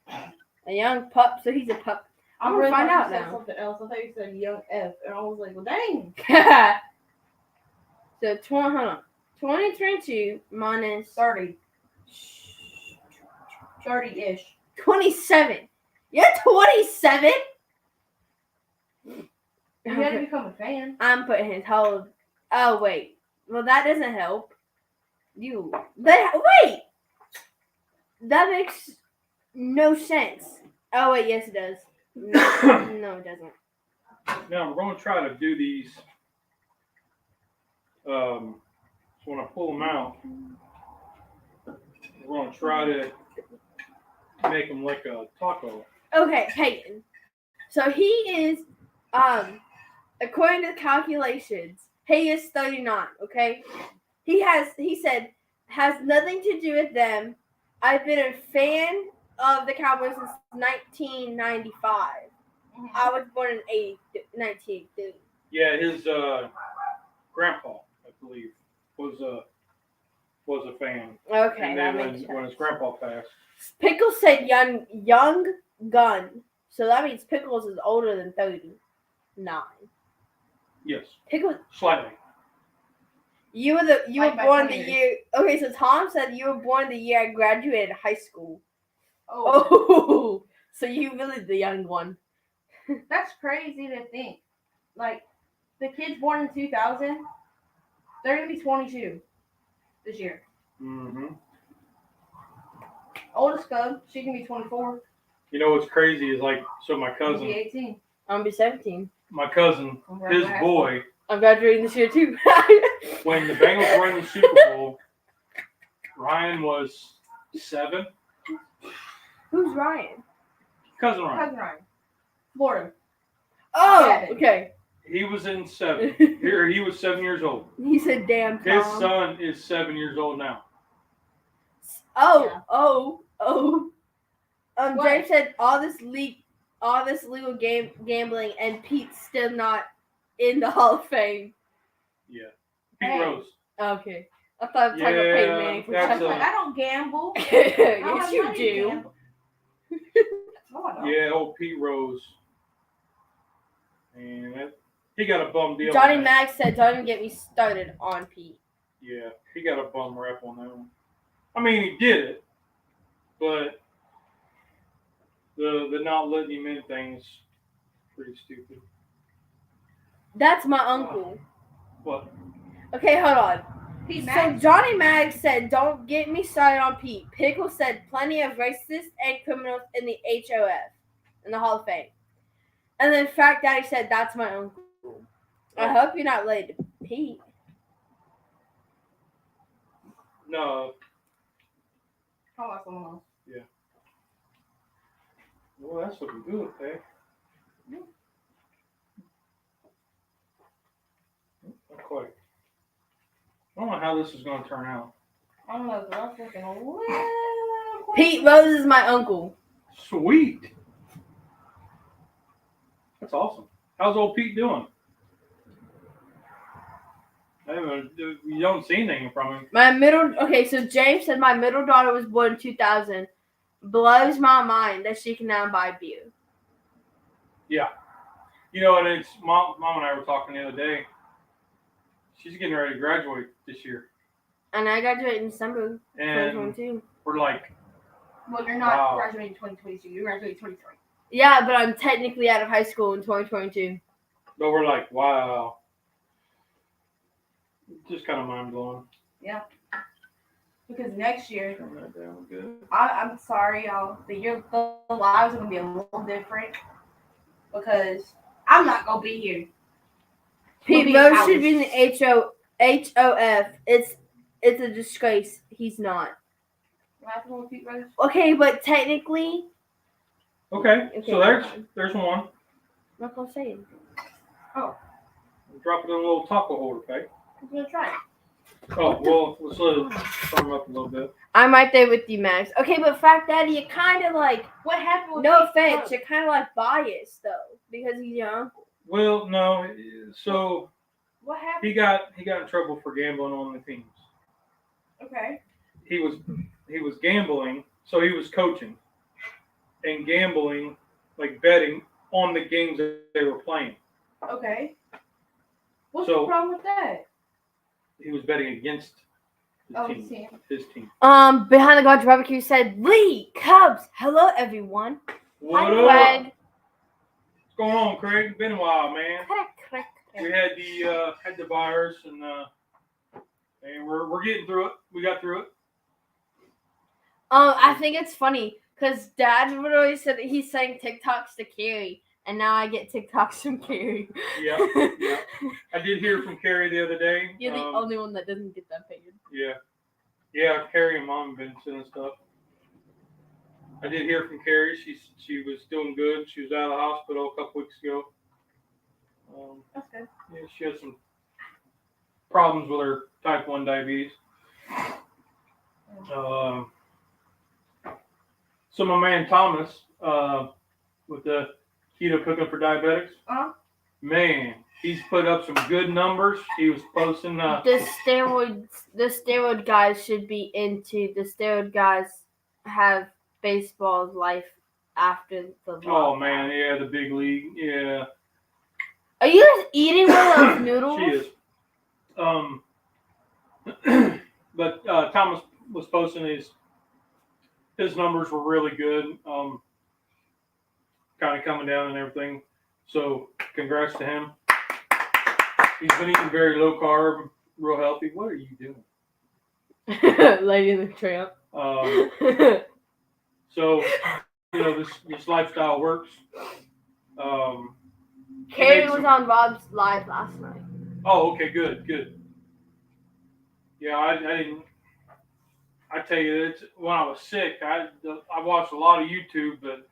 old? A young pup, so he's a pup. I'm gonna
really
find
thought
out
you said
now.
something else. I thought you said young F, and I was like, well, dang.
So, hold on. 2022 minus
30. 30-ish.
27. You're 27?
You gotta become a fan.
I'm putting his whole. Oh, wait. Well, that doesn't help. Wait! That makes no sense. Oh, wait, yes, it does. No, it doesn't.
Now, we're going to try to do these. So when I pull them out, we're going to try to make them like a taco.
Okay, Peyton. So he is, according to calculations, He is 39, okay? He said, has nothing to do with them. I've been a fan of the Cowboys since 1995. I was born in 1980.
Yeah, his grandpa, I believe, was a fan.
Okay,
And
that
then
makes sense.
when his grandpa passed.
Pickles said young gun. So that means Pickles is older than 39.
Yes.
Pickles,
Slightly.
you were
Like by
born
20
the
years.
year. Okay, so Tom said you were born the year I graduated high school.
Oh,
Oh, so you really the young one.
that's crazy to think. Like, the kids born in 2000, they're going to be 22 this year.
Mm-hmm.
Oldest cub, she can be 24.
You know what's crazy is like, so my
She'll
cousin,
be 18.
I'm gonna be 17.
my cousin, his boy,
I'm graduating this year too.
when the Bengals were in the Super Bowl, Ryan was 7.
Who's Ryan?
Cousin Ryan.
Cousin Ryan. Florida.
Oh,
Seven.
okay.
He was in 7. Here he was 7 years old.
He said, "Damn, Tom."
His son is 7 years old now.
Oh.
What?
James said all this legal gambling, and Pete's still not in the Hall of Fame.
Yeah. Pete
Hey.
Rose.
Okay, I thought I was talking about Peyton Manning for a
that's
I was
second.
like, I don't gamble. I don't
Yes,
have
you
money to
do.
gamble. No, I don't.
Yeah, old Pete Rose. And he got a bum deal.
Johnny
on that.
Mack said, "Don't even get me started on Pete."
Yeah, he got a bum rap on that one. I mean, he did it, but the not letting him in thing's pretty stupid.
That's my uncle.
What?
Okay, hold on.
Pete
So
Mack.
Johnny Mag said, "Don't get me started on Pete." Pickle said, "Plenty of racists and criminals in the HOF, in the Hall of Fame." And then Fat Daddy said, "That's my uncle." I hope you're not related to Pete.
No.
How about someone else?
Well, that's looking good, okay? Not quite. I don't know how this is going to turn out.
I don't know, but that's looking a little.
Pete Rose is my uncle.
Sweet. That's awesome. How's old Pete doing? You don't see anything from him.
Okay, so James said my middle daughter was born in 2000. Blows my mind that she can now buy beer.
Yeah. You know, and it's mom and I were talking the other day. She's getting ready to graduate this year.
And I graduated in December
And
2022.
we're like,
Well, you're not
Wow.
graduating 2022. You're graduating 2023.
Yeah, but I'm technically out of high school in 2022.
but we're like, wow. Just kind of mind blowing.
Yeah. Because next year,
Turn that down good.
I'm sorry, y'all. The lives are gonna be a little different because I'm not gonna be here.
Pete
We'll be
Rose
out.
should be in the HOF. It's a disgrace. He's not.
What happened with Pete Rose?
Okay, but technically,
Okay,
Okay,
so there's one.
I'm not gonna say anything.
Drop it in a little taco holder, okay?
I'm gonna try it.
Oh, well, let's let it firm up a little bit.
I'm right there with you, Max. Okay, but Fact Daddy, you're kind of like,
What happened with
no
Pete
offense,
Rose?
you're kind of like biased though because he's your uncle.
Well, no, so
What happened?
he got in trouble for gambling on the teams.
Okay.
He was gambling, so he was coaching and gambling, like betting on the games that they were playing.
Okay. What's
So-
the problem with that?
He was betting against
His team.
his team.
Behind the Garage Barbecue said, "Lee Cubs, hello everyone."
What
Hi,
up?
Craig.
What's going on, Craig? Been a while, man.
Craig.
We had the virus and we're getting through it. We got through it.
I think it's funny because Dad would always say that he's saying TikToks to Carrie, and now I get TikToks from Carrie.
Yeah. I did hear from Carrie the other day.
You're the only one that doesn't get that paid.
Yeah, Carrie and Mom have been sending stuff. I did hear from Carrie. She was doing good. She was out of the hospital a couple weeks ago.
That's good.
Yeah, she had some problems with her type 1 diabetes. So my man Thomas, with the keto cooking for diabetics, man, he's put up some good numbers. He was posting.
The steroid guys should be into. The steroid guys have baseball's life after the lockdown.
Oh man, yeah, the big league, yeah.
Are you just eating one of those noodles?
She is. But Thomas was posting his numbers were really good. Kind of coming down and everything. So congrats to him. He's been eating very low carb, real healthy. What are you doing?
Lady in the Tramp.
So, this lifestyle works.
Carrie was on Rob's live last night.
Oh, okay, good. Yeah, I didn't. I tell you, it's when I was sick. I watched a lot of YouTube, but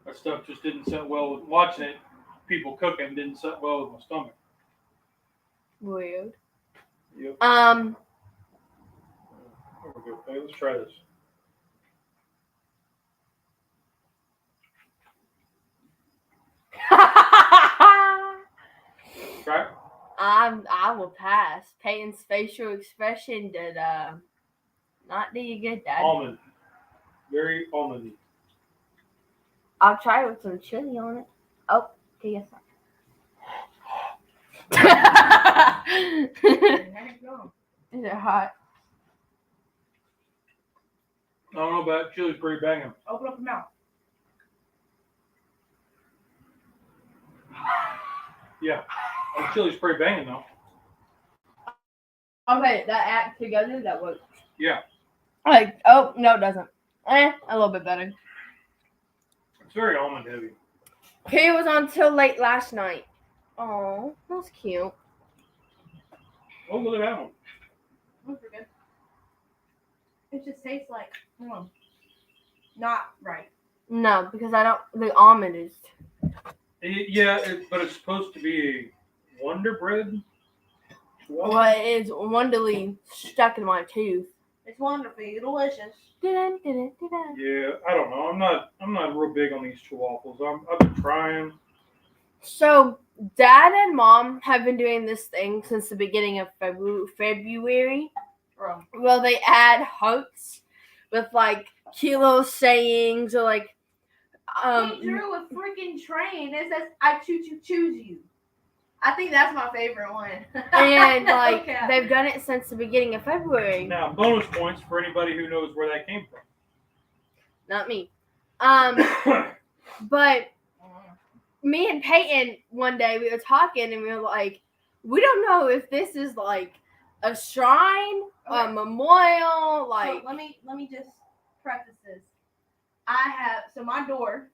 that stuff just didn't sit well with watching it. People cooking didn't sit well with my stomach.
Weird.
Yep.
Um.
There we go. Okay, let's try this. Right?
I will pass. Peyton's facial expression did not do you good, Dad.
Almond. Very almondy.
I'll try it with some chili on it. Oh, okay, yes. Is it hot?
I don't know about chili's pretty banging.
Open up your mouth.
Yeah. Chili's pretty banging though.
Okay, that act together, that works.
Yeah.
Like, oh, no, it doesn't. A little bit better.
It's very almond heavy.
He was on till late last night. Oh, that's cute.
Oh, look at that one.
Those are good. It just tastes like, not right.
No, because the almond is.
Yeah, but it's supposed to be a Wonder Bread.
Well, it is wonderfully stuck in my tooth.
It's wonderfully delicious.
Yeah, I don't know. I'm not real big on these chihuahuas. I've been trying.
So, Dad and Mom have been doing this thing since the beginning of February. Well, they add hearts with like kilo sayings or like.
He drew a freaking train. It says, "I choose you." I think that's my favorite one.
And like
Okay.
they've done it since the beginning of February.
Now, bonus points for anybody who knows where that came from.
Not me. But me and Peyton one day we were talking and we were like, we don't know if this is like a shrine, a memorial, like.
So let me just preface this. So my door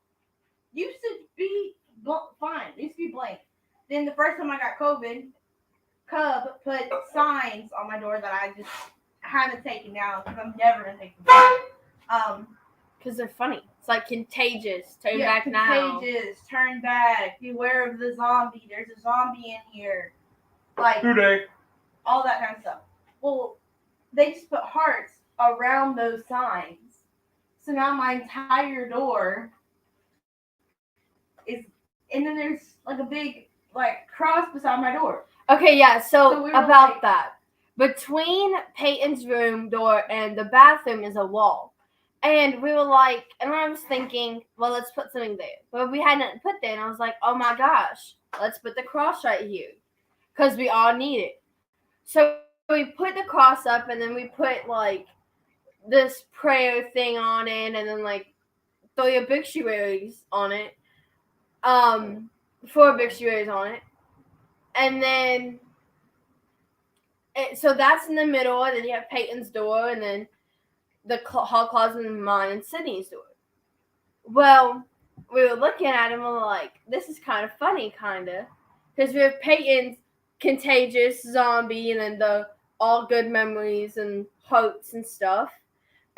used to be fine. It used to be blank. Then the first time I got COVID, Cub put signs on my door that I just haven't taken down because I'm never gonna take them down.
Because they're funny. It's like contagious. Turn back now.
Contagious. Turn back. Beware of the zombie. There's a zombie in here. Like
Today.
all that kind of stuff. Well, they just put hearts around those signs. So now my entire door is, and then there's like a big cross beside my door.
Okay, yeah. So
we were
about
like,
that, between Peyton's room door and the bathroom is a wall, and we were like, and I was thinking, well, let's put something there, but we hadn't put there, and I was like, oh my gosh, let's put the cross right here, because we all need it. So we put the cross up, and then we put like this prayer thing on it, and then like 3 obituaries on it, 4 obituaries on it, and then so that's in the middle, and then you have Peyton's door, and then the hall closet and mine and Sydney's door. Well, we were looking at him and we're like, this is kind of funny, because we have Peyton's contagious zombie, and then the all good memories and hopes and stuff.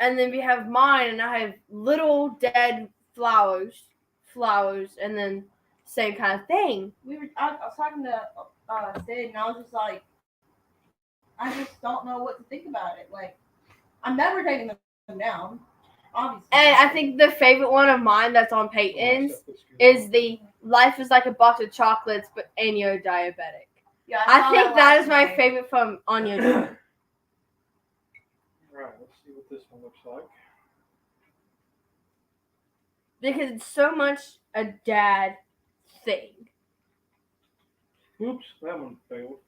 And then we have mine, and I have little dead flowers, and then same kind of thing.
I was talking to Sid, and I was just like, I just don't know what to think about it. Like, I'm never taking them down, obviously.
And I think the favorite one of mine that's on Peyton's is the Life is like a box of chocolates, and you're diabetic.
Yeah,
I think that is my favorite from On Your Journey.
Right, let's see what this one looks like.
Because it's so much a dad thing.
Oops, that one failed.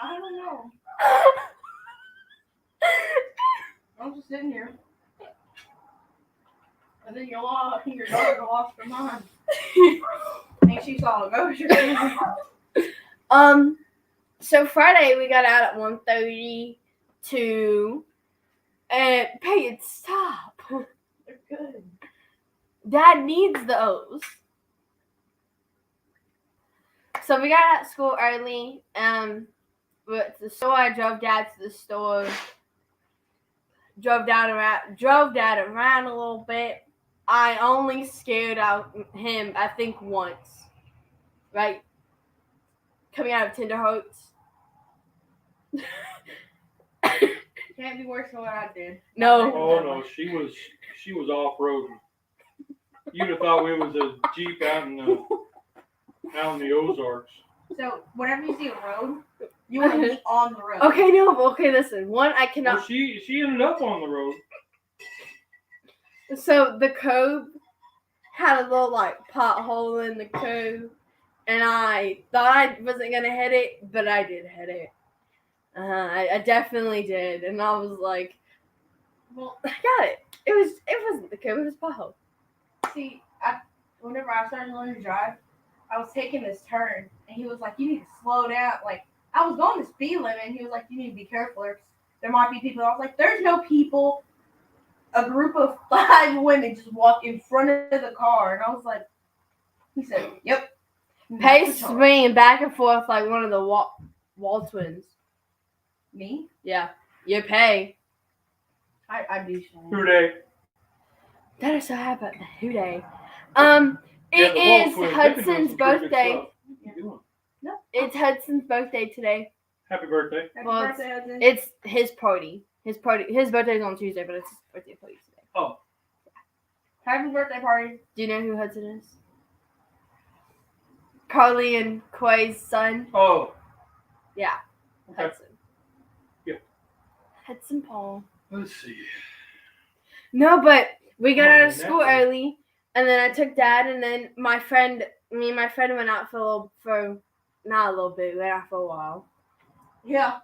I don't know. I'm just sitting here. And then your daughter lost her mind. And she saw a ghost.
So Friday we got out at 1:32. And Peyton, stop.
They're good.
Dad needs those. So we got out of school early. Went to the store. I drove Dad to the store. Drove Dad around a little bit. I only scared out him, I think, once. Right? Coming out of Tenderhearts.
Can't be worse than what I did.
No.
Oh no, she was off-roading. You'd have thought we was a Jeep out in the Ozarks.
So whenever you see a road, you want to be on the road.
Okay, listen. One, I cannot.
Well, she ended up on the road.
So the cove had a little pothole in the cove, and I thought I wasn't gonna hit it, but I did hit it. I definitely did, and I was like, "Well, I got it. It wasn't the cove. It was pothole."
See, whenever I started learning to drive, I was taking this turn, and he was like, "You need to slow down." Like, I was going the speed limit, and he was like, "You need to be careful. There might be people." I was like, "There's no people." A group of 5 women just walked in front of the car, and I was like, he said, "Yep."
Pace swinging back and forth like one of the wall twins.
Me?
Yeah, you pay.
I do so.
Who they?
That is so happy about the Who Day.
Yeah,
It
the Wall
is
Twins, they've been doing
Hudson's
some pretty good
birthday.
stuff. What you doing?
It's Hudson's birthday today.
Happy birthday.
Happy
Well,
birthday, Hudson.
It's his party. His birthday is on Tuesday, but it's his birthday party today.
Oh.
Happy birthday party.
Do you know who Hudson is? Carly and Quay's son.
Oh.
Yeah.
Okay.
Hudson.
Yeah.
Hudson Paul.
Let's see.
No, but we got
Oh,
out of
man,
school
that's-
early, and then I took Dad, and then me and my friend went out for not a little bit, we went out for a while.
Yeah.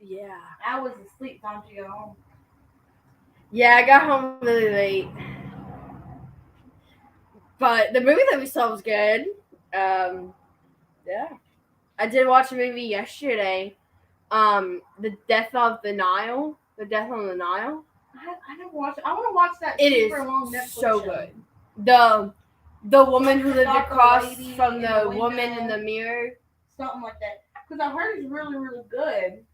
Yeah.
I was asleep time to go home.
Yeah, I got home really late. But the movie that we saw was good. Yeah. I did watch a movie yesterday. The Death on the Nile.
I never watched it. I want to watch that
It is
super long Netflix
so
show.
good. The woman who lived
About the
across
lady
from
in
the
the
woman in
window.
the mirror.
Something like that. Because I heard it's really, really good.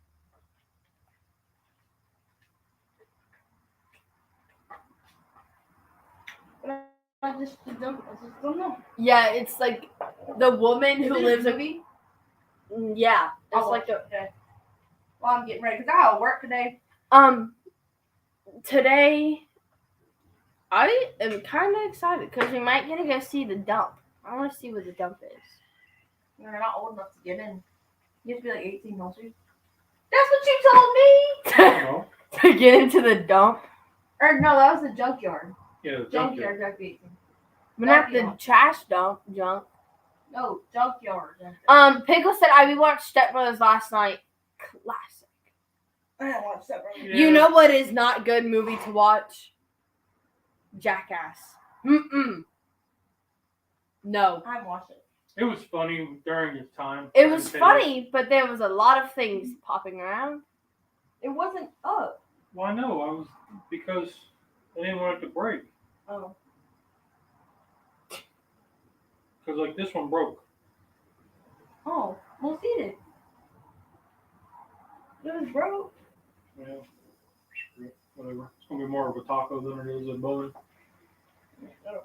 But I just don't know.
Yeah, it's like the woman who lives
a movie.
Yeah, it's
I'll
like
watch it today. While I'm getting ready, because I got to work today.
Today I am kind of excited because we might get to go see the dump. I want to see what the dump is.
You're not old enough to get in. You have to be like 18 also. That's what you told me.
I don't know.
To get into the dump,
Or no, that was the junkyard.
Yeah, the
Junkyard, got to be 18.
but not the
Junkyard.
trash dump. Junk.
No, junkyard.
Pickle said we watched Step Brothers last night. Classic.
I didn't watch that. Right?
Yeah.
You know what is not good movie to watch? Jackass. No.
I haven't watched it.
It was funny during his time.
It was funny, but there was a lot of things popping around.
It wasn't up.
Well, I know. Because I didn't want it to break.
Oh.
Because, like, this one broke.
Oh, we'll see it. It was broke.
Yeah. whatever. It's gonna be more of a taco than it is a bowling. As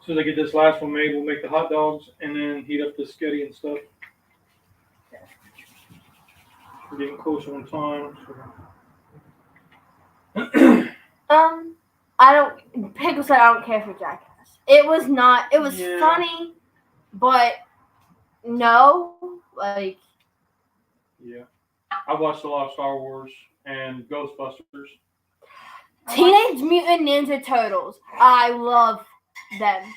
soon as I get this last one made, we'll make the hot dogs and then heat up the sketty and stuff. We're getting closer on time. So.
I don't. Pickle said I don't care for Jackass. It was not. It was funny, but no, like.
Yeah, I watched a lot of Star Wars and Ghostbusters.
Teenage Mutant Ninja Turtles. I love them.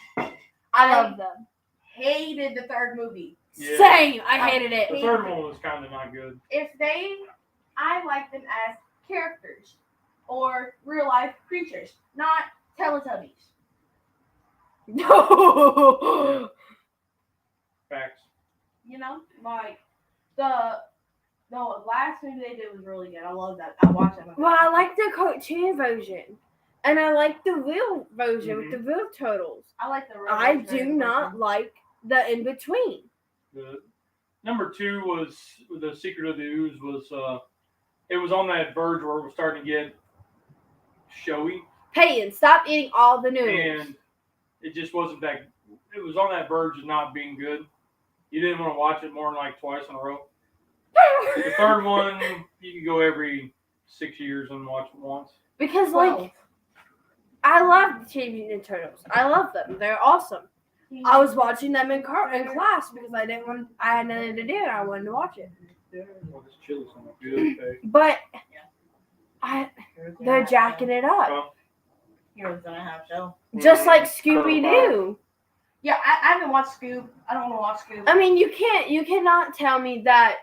I love them.
Hated the third movie.
Yeah.
Same. I hated it.
The third one was kind of not good.
I like them as characters or real life creatures, not Teletubbies.
No.
Facts.
You know, like the last movie they did was really good. I love that. I watched that.
Well, I like the cartoon version, and I like the real version with the real turtles.
I like the real
I
version.
do not like the in between.
The number 2 was The Secret of the Ooze. It was on that verge where it was starting to get showy,
Peyton, stop eating all the noodles.
and it just wasn't that. It was on that verge of not being good. You didn't want to watch it more than like twice in a row. The third one, you can go every 6 years and watch it once.
Because like, I love the Teenage Mutant Ninja Turtles. I love them. They're awesome. I was watching them in class because I had nothing to do and I wanted to watch it.
Well, this chili's not good. Okay.
But they're jacking it up.
Well,
Heroes gonna have show.
Just like Scooby Doo.
Yeah, I haven't watched Scoob. I don't want to watch Scoob.
I mean, you cannot tell me that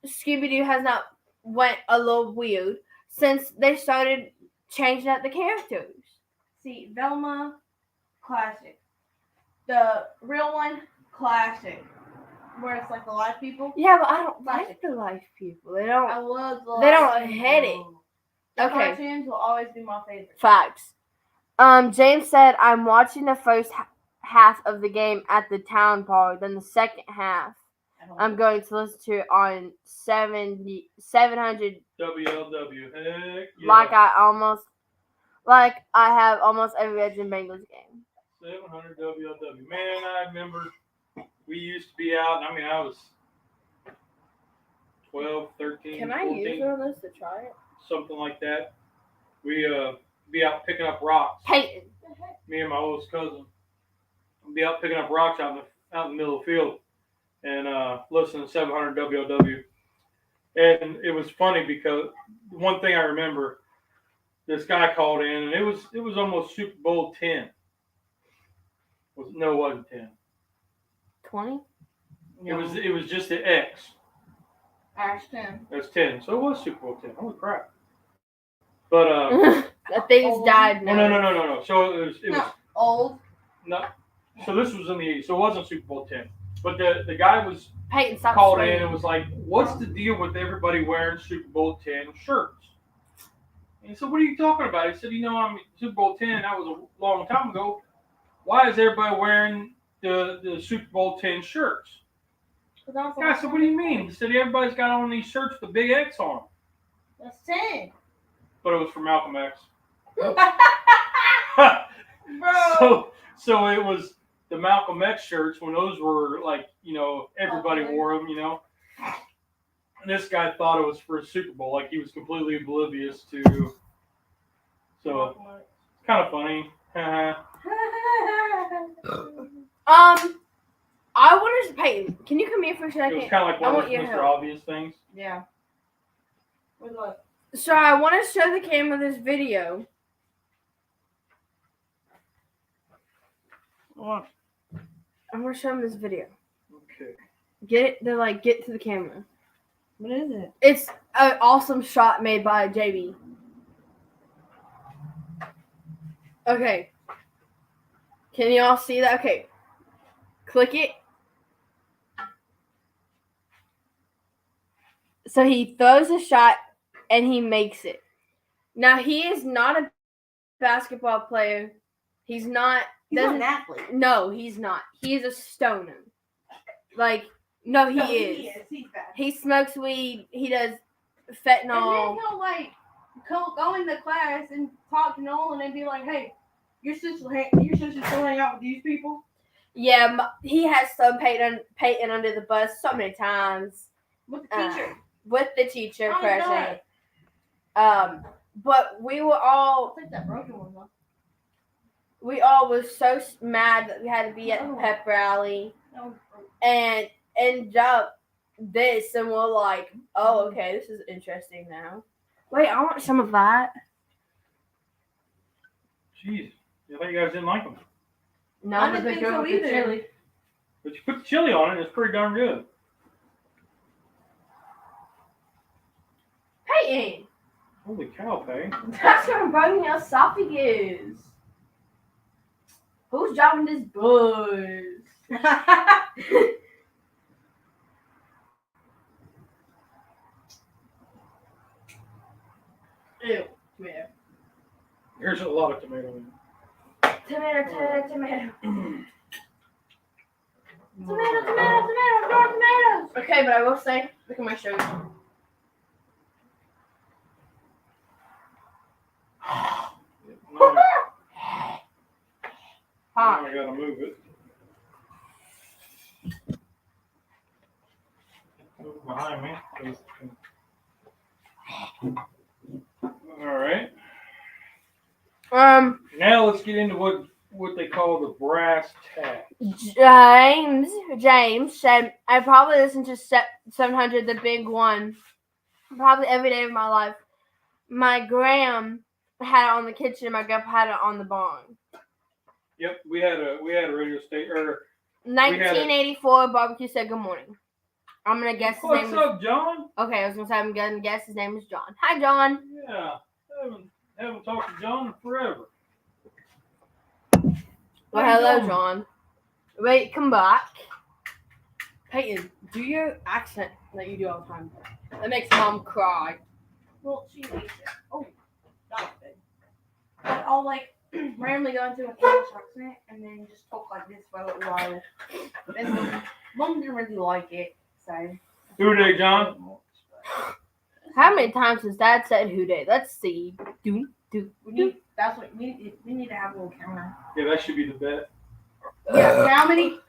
Scooby Doo has not went a little weird since they started changing up the characters.
See, Velma, classic. The real one, classic. Where it's like the live people.
Yeah, but I don't like the life people. They don't.
I love the
They don't
live
hit
people.
it.
The
Okay.
cartoons will always be my favorite.
Facts. James said, I'm watching the first half of the game at the town park, then the second half I'm going to listen to it on 700
WLW. Heck yeah.
like I have almost every Reds and Bengals game.
700 WLW. Man, I remember we used to be out. I mean, I was 12, 13,
Can I
14,
use one of those to try it?
something like that. We be out picking up rocks.
Peyton.
Me and my oldest cousin. We'd be out picking up rocks out in the middle of the field and listening to 700 WLW. And it was funny because one thing I remember, this guy called in, and it was almost Super Bowl 10. No, it wasn't 10.
20?
It was just the X.
Ash 10.
That's 10. So it was Super Bowl 10. Holy crap. But
that thing's died now.
No. So it was
old.
No. So this was in the 80s. So it wasn't Super Bowl 10. But the guy was
Peyton, stop
called
swinging.
in and was like, "What's the deal with everybody wearing Super Bowl 10 shirts?" And he said, "What are you talking about?" He said, "I'm Super Bowl 10. That was a long time ago. Why is everybody wearing the Super Bowl 10 shirts?" I said, "What do you mean?" He said, "Everybody's got on these shirts with the big X on them."
That's 10.
But it was for Malcolm X.
Bro.
So it was the Malcolm X shirts when those were like, everybody wore them, And this guy thought it was for a Super Bowl, like he was completely oblivious to. So it's kind of funny.
I want to Peyton. Can you come here for a second?
It was kind of like one of those Mr. Obvious things.
Yeah. What?
So I want to show the camera this video.
What?
I want to show him this video.
Okay.
Get to the camera.
What is it?
It's an awesome shot made by JB. Okay. Can y'all see that? Okay. Click it. So he throws a shot and he makes it. Now he is not a basketball player. He's not.
He's not an athlete.
No, he's not. He is a stoner. Like, no, he is.
He's bad.
He smokes weed. He does
And then
fentanyl.
he'll like go into class and talk to Nolan and be like, "Hey, your sister still hang out with these people?"
Yeah, he has thrown Peyton under the bus so many times.
With the teacher.
With the teacher
Oh,
present.
God.
But we were all
I'll take that broken one though.
we all was so mad that we had to be at the pep rally and end up this, and we're like, oh, okay, this is interesting now. Wait, I want some of that.
Jeez, I thought you guys didn't like them.
No,
I didn't think so either.
But you put the chili on it, and it's pretty darn good.
Peyton,
Holy cow, Pay.
that's gonna burn your esophagus. Who's dropping this buzz? Ew, tomato.
There's a lot of tomato in it.
Tomato.
Tomato, tomatoes.
Okay, but I will say, look at my show.
Now
Hot.
I gotta move it. Move behind me. All right. Now let's get into what they call the brass tacks.
James said, I probably listen to 700, the big one, probably every day of my life. My gram had it on the kitchen, and my grandpa had it on the barn.
Yep, we had a radio station.
1984 barbecue said good morning. I'm gonna guess his name.
What's up, John?
Okay, I was gonna say I'm gonna guess his name is John. Hi, John.
Yeah, haven't talked to John in forever.
Well, hello, John. Wait, come back. Peyton, do your accent that you do all the time. That makes Mom cry.
Well, she hates it. Oh, that's good. But I'll like randomly go into an English accent and then just talk like this for a little while. And Mom didn't really like it, so.
Who day, John?
How many times has Dad said "who day"? Let's see.
We need to have a little counter.
Yeah, that should be the bet.
Yeah, how many?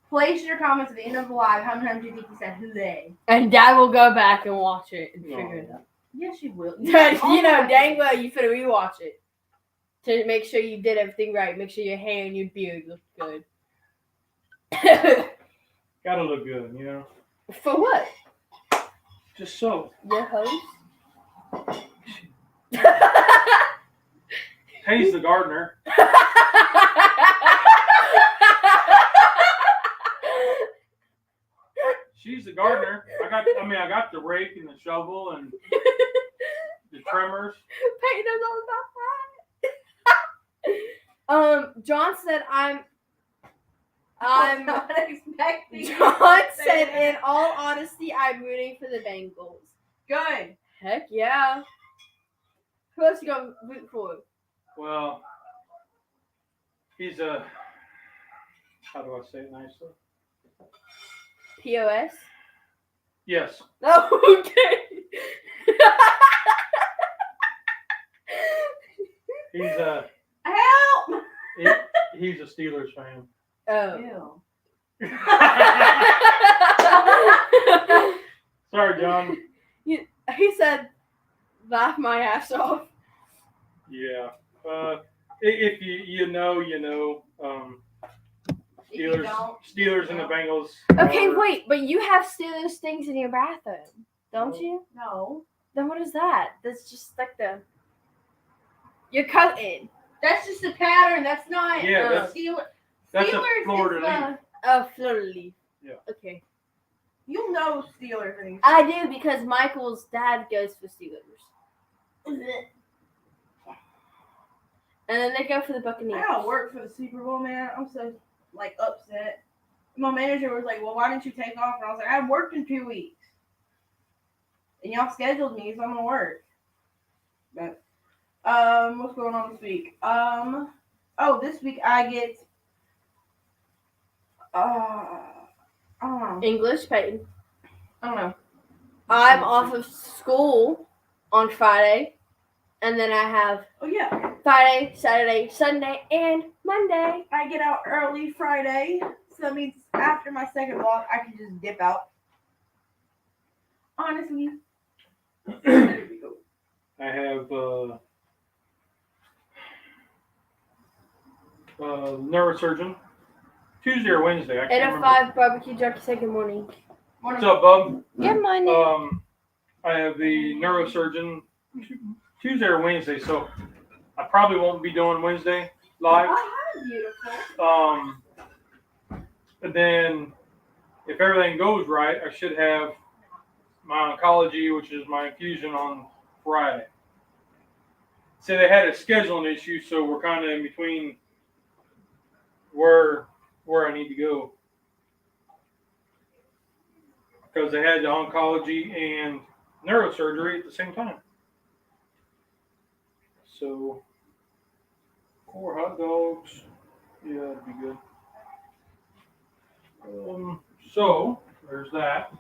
Place your comments at the end of the live. How many times do you think he said "who they"?
And Dad will go back and watch it and figure it out.
Yes, you will.
You know, dang well you finna rewatch it to make sure you did everything right. Make sure your hair and your beard look good.
Gotta look good, you know.
For what?
Just so.
Your host?
Hayes the gardener. She's the gardener. I got the rake and the shovel and the trimmers.
Peyton knows all about that. John said I'm
not expecting.
John said, in all honesty, I'm rooting for the Bengals.
Good.
Heck yeah. Who else you gonna root for?
Well, he's a. How do I say it nicely?
POS?
Yes.
Oh, okay.
He's a.
Help!
He's a Steelers fan.
Oh.
Ew.
Sorry, John.
He said, laugh my ass off.
Yeah. If you know, you know. Steelers and the Bengals.
Okay, wait, but you have Steelers things in your bathroom, don't you?
No.
Then what is that? That's just like your curtain.
That's just a pattern. That's not.
Yeah, that's a Florida leaf.
Oh, Florida leaf.
Yeah.
Okay.
You know Steelers things.
I do because Michael's dad goes for Steelers. And then they go for the Buccaneers.
I gotta work for the Super Bowl, man. I'm so upset. My manager was like, "Well, why didn't you take off?" And I was like, "I worked in 2 weeks, and y'all scheduled me, so I'm gonna work." But what's going on this week? This week I get I don't know.
English, Peyton.
I don't know.
I'm off of school on Friday, and then I have
Oh yeah,
Friday, Saturday, Sunday, and Monday.
I get out early Friday, so that means after my second block, I can just dip out. Honestly, that'd be cool.
I have neurosurgeon Tuesday or Wednesday. I can't remember.
8:05 barbecue junkie. Say good morning.
What's up, bub?
Good morning.
I have the neurosurgeon Tuesday or Wednesday, so I probably won't be doing Wednesday live.
Beautiful.
But then, if everything goes right, I should have my oncology, which is my infusion, on Friday. So they had a scheduling issue, so we're kind of in between where I need to go, because they had the oncology and neurosurgery at the same time. So, 4 hot dogs. Yeah, that'd be good. So, there's that.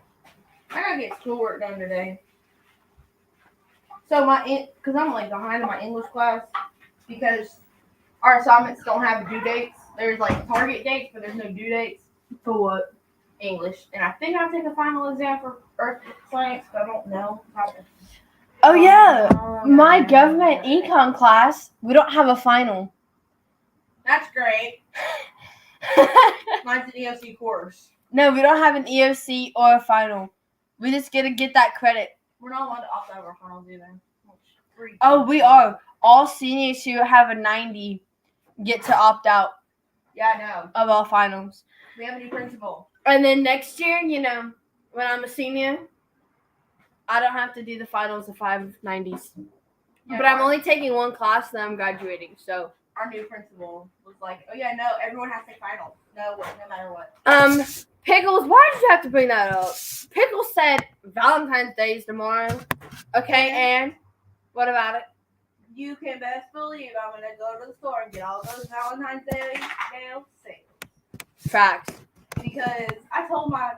I gotta get schoolwork done today. So because I'm like behind in my English class, because our assignments don't have due dates. There's like target dates, but there's no due dates.
For what?
English, and I think I'll take a final exam for earth science, but I don't know.
Oh yeah, my government econ class. We don't have a final.
That's great. Mine's an EOC course.
No, we don't have an EOC or a final. We just get to get that credit.
We're not allowed to opt out of our finals either.
Oh, we are. All seniors who have a 90 get to opt out
Yeah, I know.
of all finals.
We have a new principal.
And then next year, when I'm a senior, I don't have to do the finals of 590s.
Yeah,
But I'm only taking one class, then I'm graduating. So
our new principal was like, "Oh yeah, no, everyone has to take finals. No matter what."
Pickles, why did you have to bring that up? Pickles said Valentine's Day is tomorrow. Okay, and what about it?
You can best believe I'm gonna go to the store and get all those Valentine's Day sales.
Facts.
Because I told my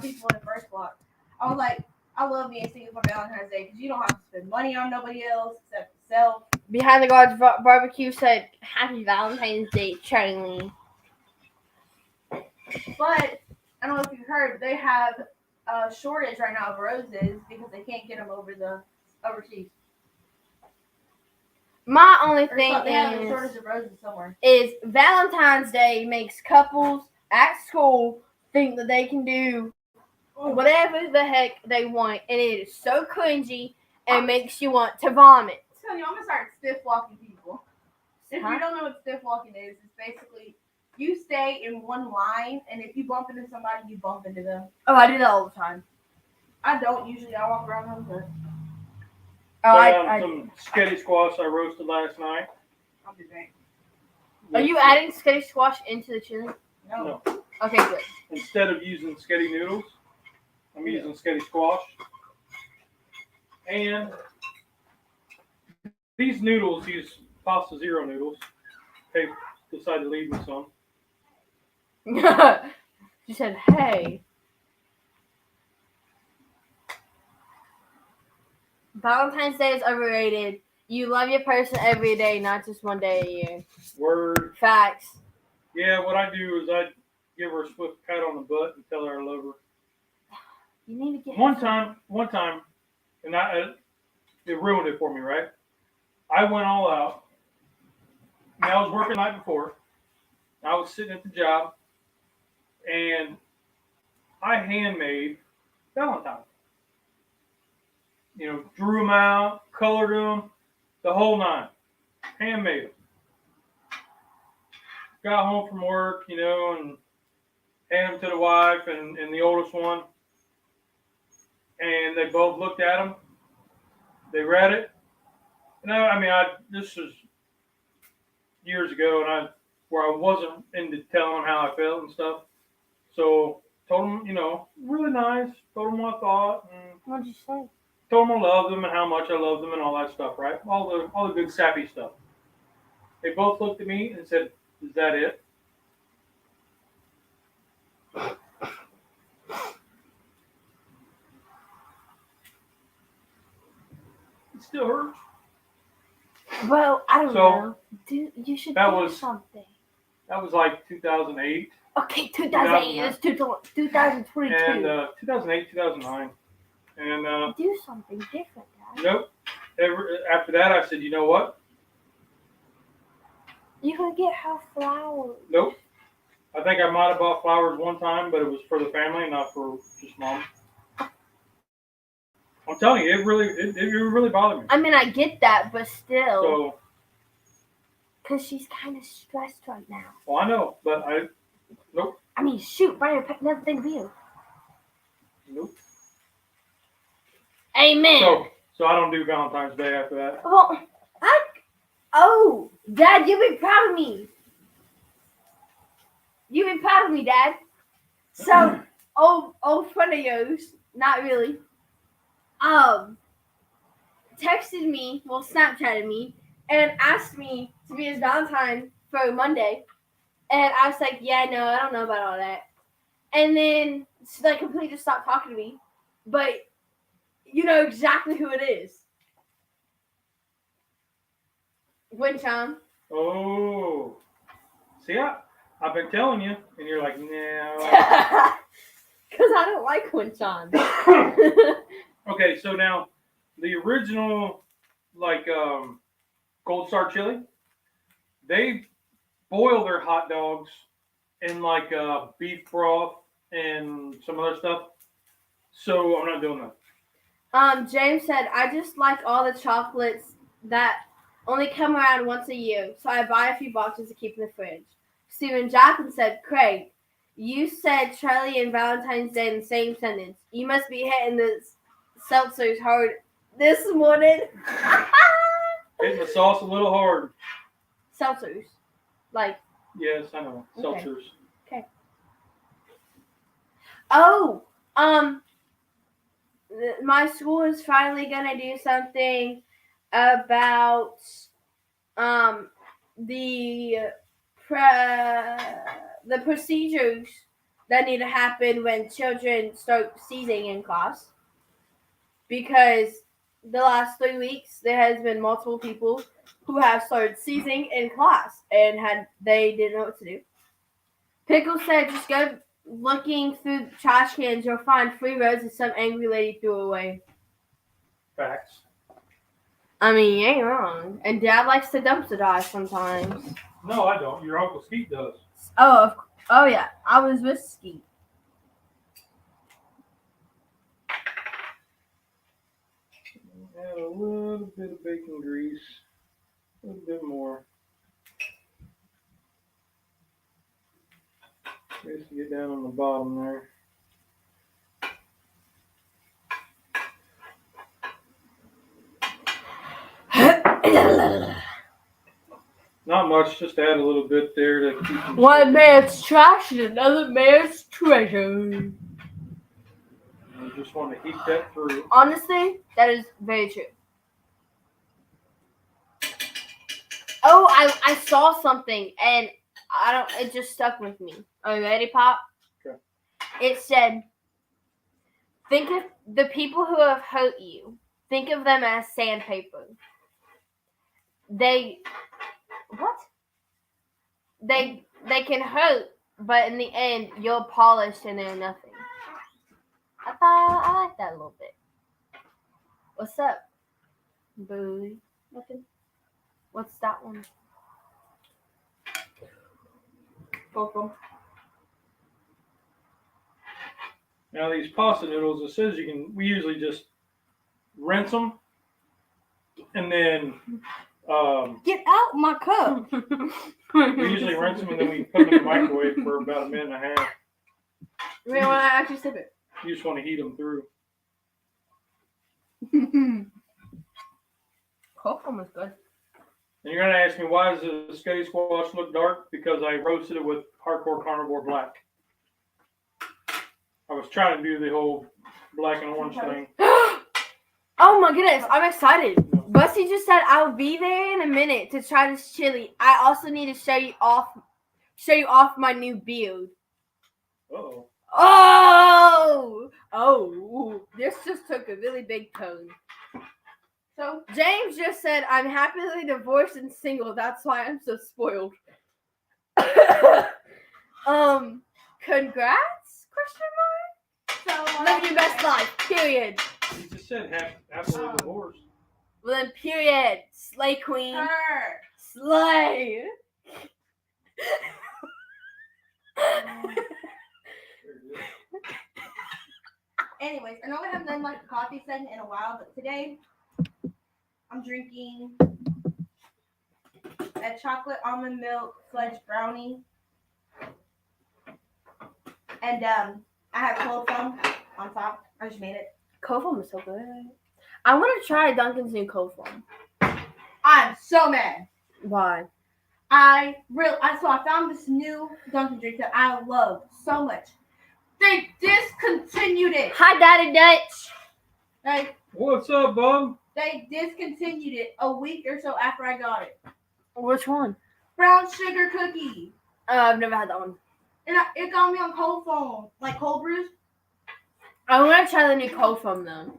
people in the first block, I was like, I love being single for Valentine's Day because you don't have to spend money on nobody else except yourself.
Behind the Guards Barbecue said, Happy Valentine's Day, Charlie.
But I don't know if you heard, they have a shortage right now of roses because they can't get them overseas.
My only
They
thing
have a shortage of roses somewhere.
is Valentine's Day makes couples at school think that they can do whatever the heck they want, and it is so cringy and makes you want to vomit.
I'm telling you, I'm gonna start stiff walking people. If
Huh?
you don't know what stiff walking is, it's basically you stay in one line, and if you bump into somebody, you bump into them.
Oh, I do that all the time.
I don't usually. I walk around them, but
Some sketty squash I roasted last night.
I'll be back.
Are you adding sketty squash into the chili?
No.
Okay, good.
Instead of using sketty noodles, I'm using sketty squash. And these noodles, these pasta zero noodles, they decided to leave me some.
She said, hey. Valentine's Day is overrated. You love your person every day, not just one day a year.
Word.
Facts.
Yeah, what I do is I give her a swift pat on the butt and tell her I love her.
You need to get
One time, and it ruined it for me, right? I went all out. And I was working the night before. I was sitting at the job, and I handmade Valentine. Drew them out, colored them, the whole nine. Handmade them. Got home from work, and handed them to the wife and the oldest one. And they both looked at them. They read it. This was years ago, where I wasn't into telling them how I felt and stuff. So told them, really nice. Told them what I thought. And
what'd you say?
told them I loved them and how much I loved them and all that stuff, right? All the good sappy stuff. They both looked at me and said, "Is that it?" still hurts.
Well, I don't
So,
know. You should
that
do
was-
something.
That was like 2008.
Okay, 2008 is 2022.
And 2008, 2009. And
do something different, Dad.
nope. After that, I said, you know what?
You can get her flowers.
Nope. I think I might have bought flowers one time, but it was for the family, not for just mom. I'm telling you, it really bothered me.
I mean, I get that, but still.
So,
Because she's kind of stressed right now.
well, I know, but nope.
I mean, shoot, buy her another thing of you.
Nope.
Amen.
So I don't do Valentine's Day after that.
Well, oh, Dad, you've been proud of me. You've been proud of me, Dad. So, old friend of yours, not really, texted me, well, Snapchatted me, and asked me to be his Valentine for Monday. And I was like, yeah, no, I don't know about all that. And then she completely just stopped talking to me. But you know exactly who it is. Winchon.
Oh. See, I've been telling you, and you're like, no.
Because I don't like Winchon.
Okay, so now, the original, Gold Star chili, they boil their hot dogs in, beef broth and some other stuff. So, I'm not doing that.
James said, I just like all the chocolates that only come around once a year, so I buy a few boxes to keep in the fridge. Steven Jacqueline said, Craig, you said Charlie and Valentine's Day in the same sentence. You must be hitting the seltzers hard this morning.
Hitting the sauce a little hard.
Seltzers.
Yes, I know.
Okay.
Seltzers.
Okay. Oh, my school is finally gonna do something about the procedures that need to happen when children start seizing in class, because the last 3 weeks there has been multiple people who have started seizing in class and they didn't know what to do. Pickle said, just go looking through trash cans, you'll find 3 roses some angry lady threw away.
Facts.
I mean, you ain't wrong. And Dad likes to dumpster dive sometimes.
No, I don't. Your Uncle Skeet does.
Oh yeah. I was with Skeet.
Add a little bit of bacon grease. A little bit more. Just to get down on the bottom there. Not much, just add a little bit there to keep them.
One man's trash is another man's treasure.
You just want to heat that through.
Honestly, that is very true. Oh, I saw something and it just stuck with me. Are you ready, Pop?
Okay.
It said, think of the people who have hurt you. Think of them as sandpaper. They can hurt, but in the end, you're polished and they're nothing. I like that a little bit. What's up, Boo? Nothing. What's that one? Welcome.
Now these pasta noodles, it says we usually just rinse them and then
Get out my cup.
we usually rinse them and then we put them in the microwave for about a minute and a half.
We don't want to actually sip it.
You just want to heat them through.
Kokum is good.
And you're going to ask me, why does the spaghetti squash look dark? Because I roasted it with hardcore carnivore black. I was trying to do the whole black and orange thing.
Oh my goodness, I'm excited. Busty just said I'll be there in a minute to try this chili. I also need to show you off my new beard.
Uh-oh.
Oh, this just took a really big turn.
So
James just said, I'm happily divorced and single. That's why I'm so spoiled. Congrats? Question mark?
So
Live your best life. Period.
You just said happily divorced.
Well then, period. Slay queen.
Her.
Slay.
Anyways, I know we haven't done like a coffee segment in a while, but today I'm drinking a chocolate almond milk fudge brownie, and I have cold foam on top. I just made it.
Cold foam is so good. I want to try Dunkin's new cold foam.
I'm so mad.
Why?
So I found this new Dunkin' drink that I love so much. They discontinued it.
Hi, Daddy Dutch.
Like,
What's up, bub?
they discontinued it a week or so after I got it.
Which one?
Brown sugar cookie.
I've never had that one.
And it got me on cold foam, like cold brews.
I want to try the new cold foam though.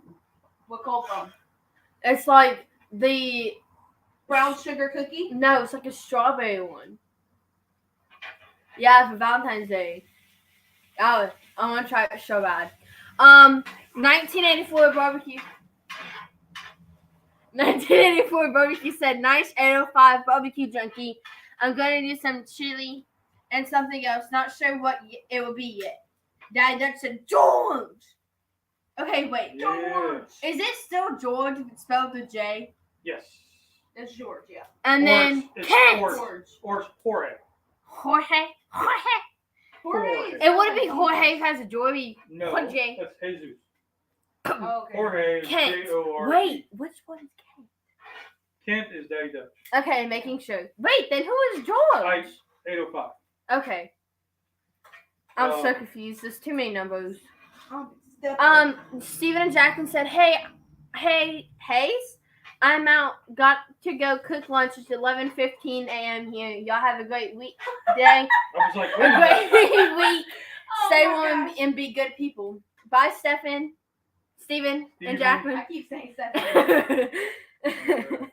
What cold foam?
It's like the
Brown sugar cookie.
no, it's like a strawberry one. Yeah, for Valentine's Day. Oh, I want to try it so bad. 1984 barbecue. 1984 barbecue said, nice 805 barbecue junkie. I'm gonna do some chili and something else. Not sure what it will be yet. Daddy Dutch said, George. Okay, wait.
Yeah.
George.
Is it still George if it's spelled with J?
Yes.
It's George, yeah.
And
Or
then
it's
Kent.
George.
George.
Or it's Jorge.
Jorge.
Jorge.
It wouldn't be Jorge if it has a Joy. It'd be
No,
Jorge.
that's Jesus.
Oh, okay.
Jorge is
Kent.
J-O-R-E.
Wait, which one is
Kent is Daddy Dutch.
Kent? Okay, making sure. Wait, then who is George?
Ice 805.
Okay. I'm so
Uh,
confused. There's too many numbers.
Step
Steven and Jacqueline said, hey, Hayes, I'm out. Got to go cook lunch. It's 11:15 a.m. here. Y'all have a great week day.
I was like,
A
wait a minute.
great week.
Oh
Stay
my
warm
gosh.
and be good people. Bye, Stephen, Steven, and
Steven.
Jacqueline.
I keep saying step.
Uh,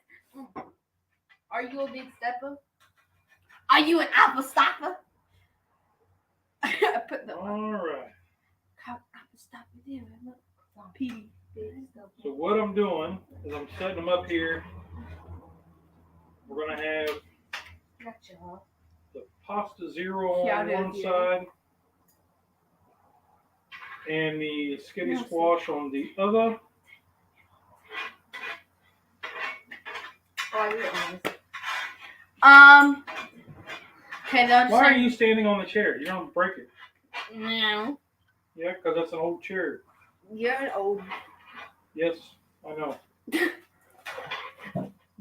Are you a big stepper?
Are you an apple stopper?
I put the
all right.
Apple stopper there.
P.
So what I'm doing is I'm setting them up here. We're going to have
Gotcha.
the pasta zero
Yeah,
on
I
one
do, yeah.
side and the skitty squash on the other.
Oh, I realize.
Okay, they'll just
Why are you standing on the chair? You don't break it.
No.
Yeah, because that's an old chair.
You're an old.
Yes, I know.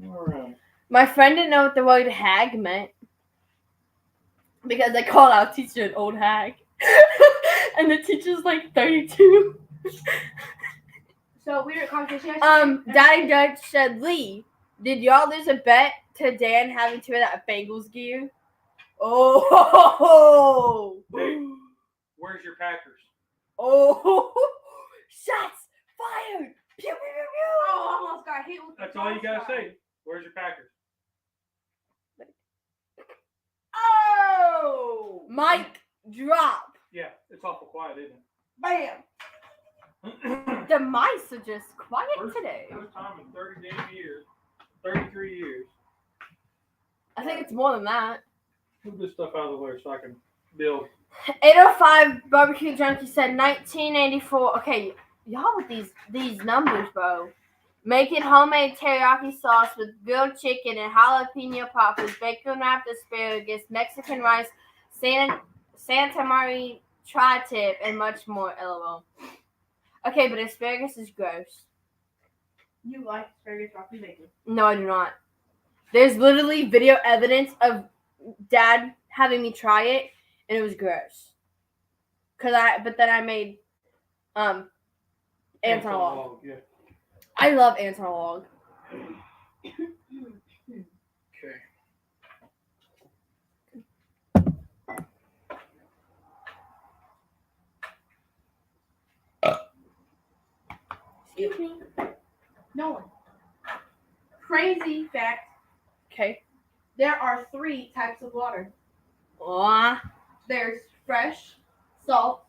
All right.
My friend didn't know what the word hag meant because they called our teacher an old hag, and the teacher's like 32.
So we were at competition yesterday.
Daddy Dutch said, Lee, did y'all lose a bet to Dan having to wear that Bengals gear? Oh.
Hey, where's your Packers?
Oh. Shots fired. Pew, pew, pew, pew.
Oh, almost got hit with the
That's all you gotta
crossbar.
say. Where's your Packers?
Oh!
Mic drop.
Yeah, it's awful quiet, isn't
Bam!
it?
The mice are just quiet
First-
today.
First time in 30 damn years. 33 years.
I think it's more than that.
Move this stuff out of the way so I can build.
805 barbecue junkie said 1984. Okay, y'all with these numbers, bro. Making homemade teriyaki sauce with grilled chicken and jalapeno poppers, bacon wrapped asparagus, Mexican rice, Santa Maria tri-tip, and much more. LOL. Okay, but asparagus is gross.
You like asparagus broccoli bacon.
No, I do not. There's literally video evidence of Dad having me try it, and it was gross. But then I made ants on a log.
Yeah.
I love ants on a log.
Okay.
Excuse me.
No one. crazy fact.
Okay.
There are 3 types of water.
Aw.
There's fresh, salt,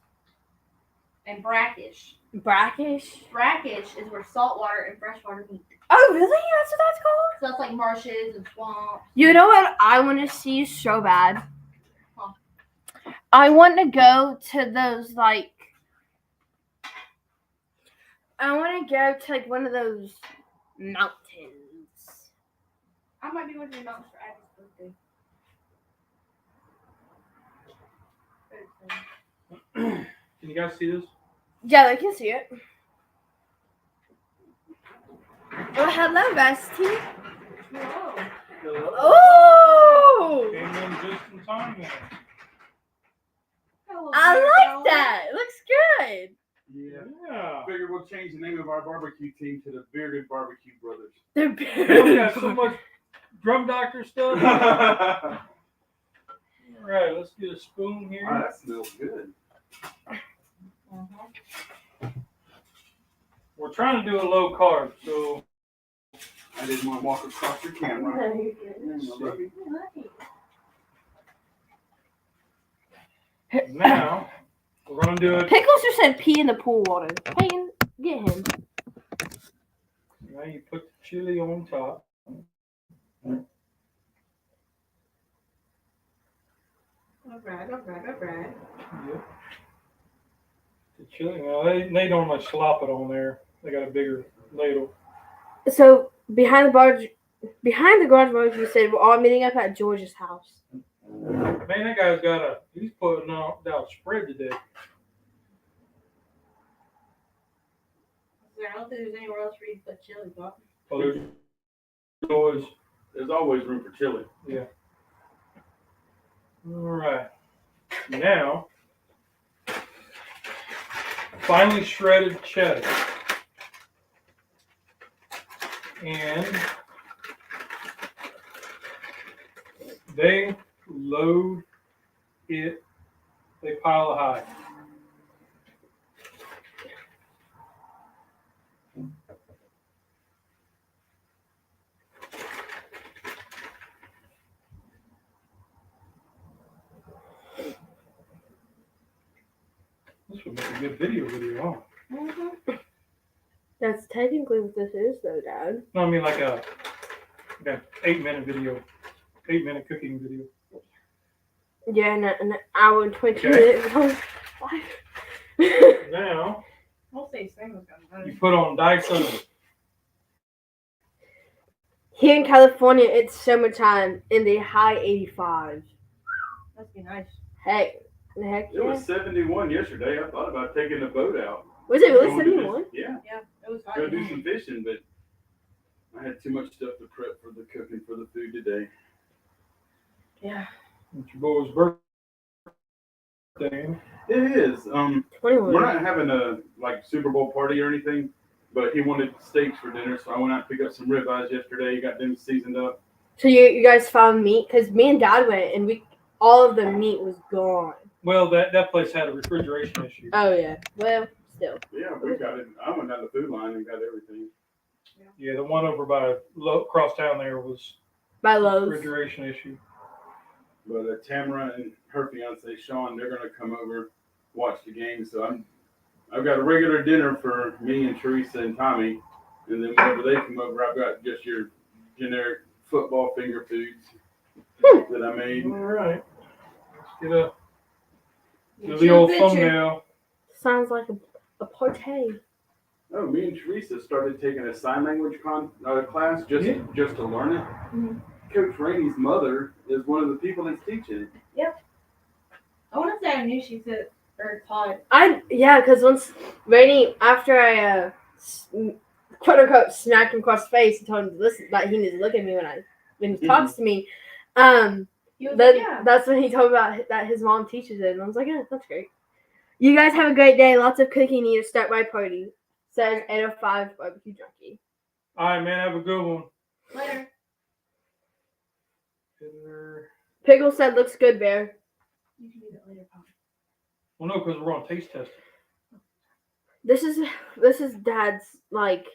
and brackish.
Brackish.
Brackish is where salt water and fresh water meet.
Oh, really? That's what that's called?
So that's like marshes and swamps.
You know what I want to see so bad?
Huh.
I want to go to those, like... I want to go to, like, one of those mountains.
I might be going to the mountains for Abby's birthday.
Can you guys see this?
Yeah, I can see it. Oh, hello, Bestie.
Whoa.
Hello.
Oh!
Came in just in time then.
Hello,
I
Bear
like
Dog.
that. It looks good.
Yeah.
Figured we'll change the name of our barbecue team to the Bearded Barbecue Brothers.
They're
We got so much drum doctor stuff. All right, let's get a spoon here.
Oh, that smells good.
We're trying to do a low carb, so
I didn't want to walk across your camera.
No, you're good.
now we're gonna do it.
Pickles just said pee in the pool water. Peyton, get him.
Now you put the chili on top.
Alright.
Yep. The chili. Now they don't like slop it on there. They got a bigger ladle.
So behind the garage bars, you said we're all meeting up at George's house.
Man, that guy's he's putting out spread today.
I don't think there's anywhere else for you to put chili, Bob.
Oh,
There's always room for chili.
yeah. All right. Now, finely shredded cheddar. And they load it, they pile it high. This would make a good video, huh?
That's technically what this is, though, Dad.
No, I mean like a 8-minute video, 8-minute cooking video.
Yeah, an hour and 20
Okay.
minutes.
Now,
I'll say same with
you put on diced onion.
Here in California, it's summertime in the high 85s.
Must be nice.
Heck
It
yeah.
was 71 yesterday. I thought about taking the boat out.
Was it really
Going to do-
71?
Yeah.
Yeah, it was hot.
Go do some fishing, but I had too much stuff to prep for the cooking for the food today.
Yeah.
It's your boy's birthday.
It is.
21.
We're not having a Super Bowl party or anything, but he wanted steaks for dinner, so I went out and picked up some ribeyes yesterday. Got them seasoned up.
So you guys found meat? Because me and Dad went, and all of the meat was gone.
Well, that place had a refrigeration issue.
Oh, yeah. Well, still.
Yeah, we got it. I went down the food line and got everything.
Yeah, the one over by across town there was
By Lowe's.
refrigeration issue.
But Tamara and her fiance Sean, they're gonna come over, watch the game. So I've got a regular dinner for me and Teresa and Tommy, and then whenever they come over, I've got just your generic football finger foods that I made.
All right, let's get the old thumbnail.
Sounds like a party.
Oh, me and Teresa started taking a sign language class just to learn it.
Mhm.
Coach Rainey's mother is one of the people that's teaching it.
I want to say I knew she said or taught.
Because once Rainey, after I quote unquote smacked him across the face and told him to listen, that he needs to look at me when he talks to me,
He was like, yeah.
that's when he told me about that his mom teaches it, and I was like, yeah, that's great. You guys have a great day. Lots of cooking. Need to start my party. Says 805 barbecue junkie.
All right, man, have a good one.
Later.
Dinner.
Pickle said looks good, Bear.
You can eat it later, Pop.
Well, no, because we're on taste test.
This is Dad's like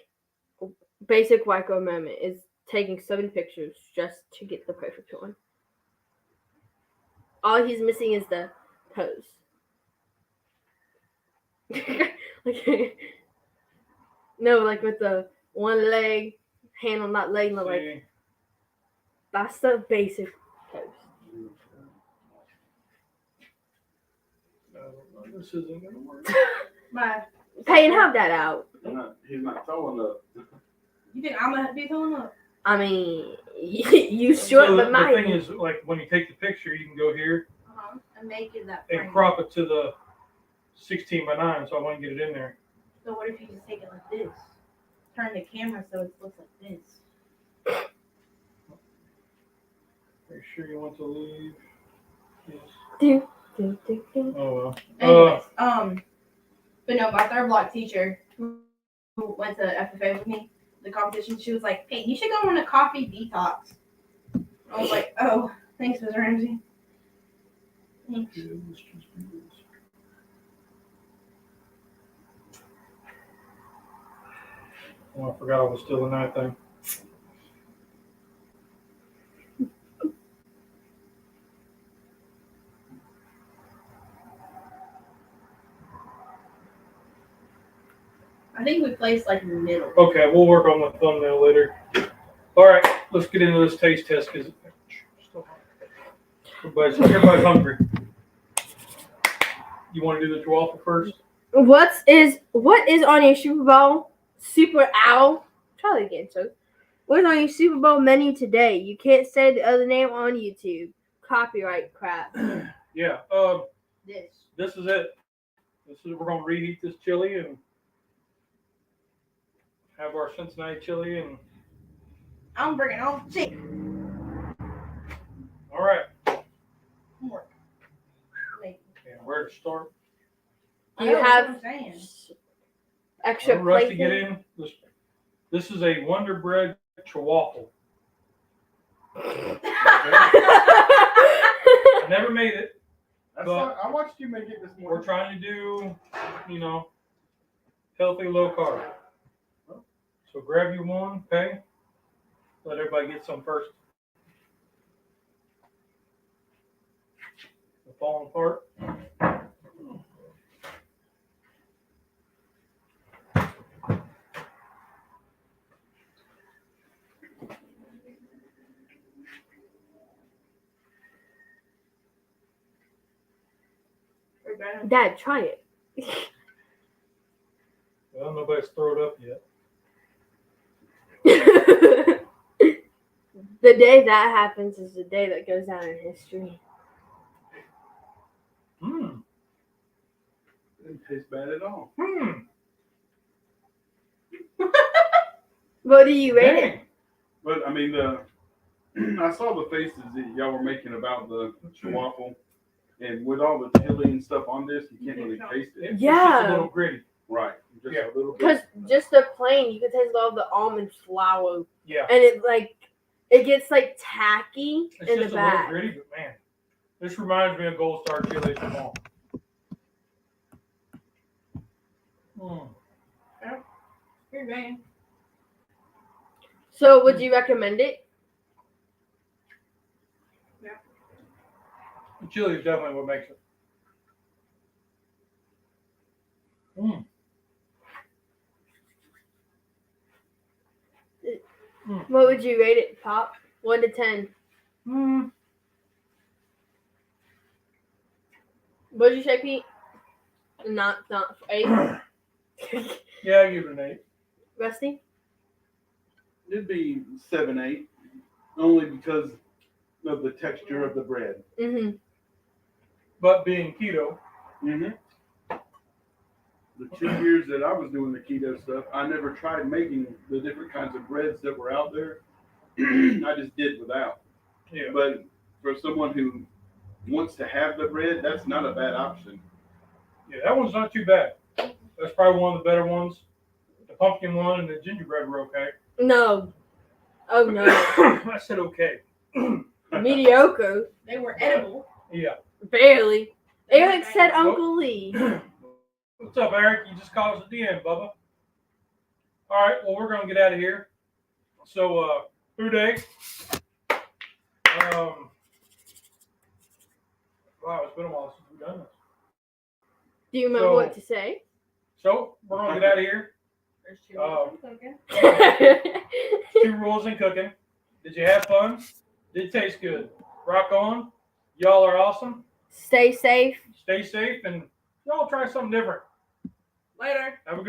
basic wacko moment. Is taking so many pictures just to get the perfect one. All he's missing is the pose. No, like with the one leg, hand on that leg, like
See,
that's the basic pose.
no, this isn't gonna work.
My,
Payne, have that out.
He's not tall enough.
you think I'm gonna be tall enough?
I mean, you short,
So
but
the
my
thing is, like when you take the picture, you can go here
And make it that
and
frame.
crop it to the 16:9. So I want to get it in there.
So what if you just take it like this? Turn the camera so it looks like this.
Are you sure you want to leave? Yes.
do.
Oh well.
Anyways, but no, my third block teacher who went to FFA with me, the competition, she was like, "Hey, you should go on a coffee detox." I was like, "Oh, thanks, Ms. Ramsey." Thanks.
Oh, I forgot I was still in that thing.
I think we placed like in the middle.
Okay, we'll work on the thumbnail later. All right, let's get into this taste test because everybody's hungry. You want to do the waffle first?
What is on your Super Bowl? Super Owl? Try it again, so. What's on your Super Bowl menu today? You can't say the other name on YouTube. Copyright crap.
Yeah.
This.
This is it. We're gonna reheat this chili and have our Cincinnati chili and.
I'm bringing on chicken.
All right.
Homework. Wait.
And where to start?
Do you have
What I'm saying.
extra
Rusty,
plates?
get in. This is a Wonder Bread waffle. I never made it.
I watched you make it this morning.
We're trying to do, healthy, low carb. So grab you one, okay? Let everybody get some first. They're falling apart.
Dad, try it.
Well, nobody's thrown it up yet.
The day that happens is the day that goes down in history.
Didn't taste bad at all.
What do you rate it?
Dang.
But I mean, I saw the faces that y'all were making about the waffle, and with all the chili and stuff on this, you can't really taste it.
It's
Yeah.
just a little gritty.
Right, just
Yeah.
a little
Because
bit.
just the plain, you can taste all the almond flour.
Yeah.
And it gets like tacky
It's
in
just
the
a little
back.
gritty, but man, this reminds me of Gold Star chili from home.
Pretty bad.
So would you recommend it?
The chili is definitely what makes it.
What would you rate it, Pop? 1 to 10. What did you say, Pete? Not 8.
Yeah, I give it an 8.
Rusty?
It'd be 7, 8, only because of the texture of the bread.
Mm-hmm.
But being keto,
Mm-hmm. The 2 years that I was doing the keto stuff, I never tried making the different kinds of breads that were out there. I just did without.
yeah.
But for someone who wants to have the bread, that's not a bad option.
Yeah, that one's not too bad. That's probably one of the better ones. The pumpkin one and the gingerbread were okay.
No. Oh, no.
I said okay.
Mediocre.
They were edible.
Yeah.
Barely. Eric said Uncle Lee.
What's up, Eric? You just called us at the end, Bubba. All right, well, we're going to get out of here. So Who day? Wow, it's been a while since we've done this.
Do you remember
So-
what to say?
So we're gonna get out of here.
There's two
Oh.
okay.
2 rules in cooking. Did you have fun? Did it taste good? Rock on. Y'all are awesome.
Stay safe.
Stay safe and y'all try something different.
Later.
Have a good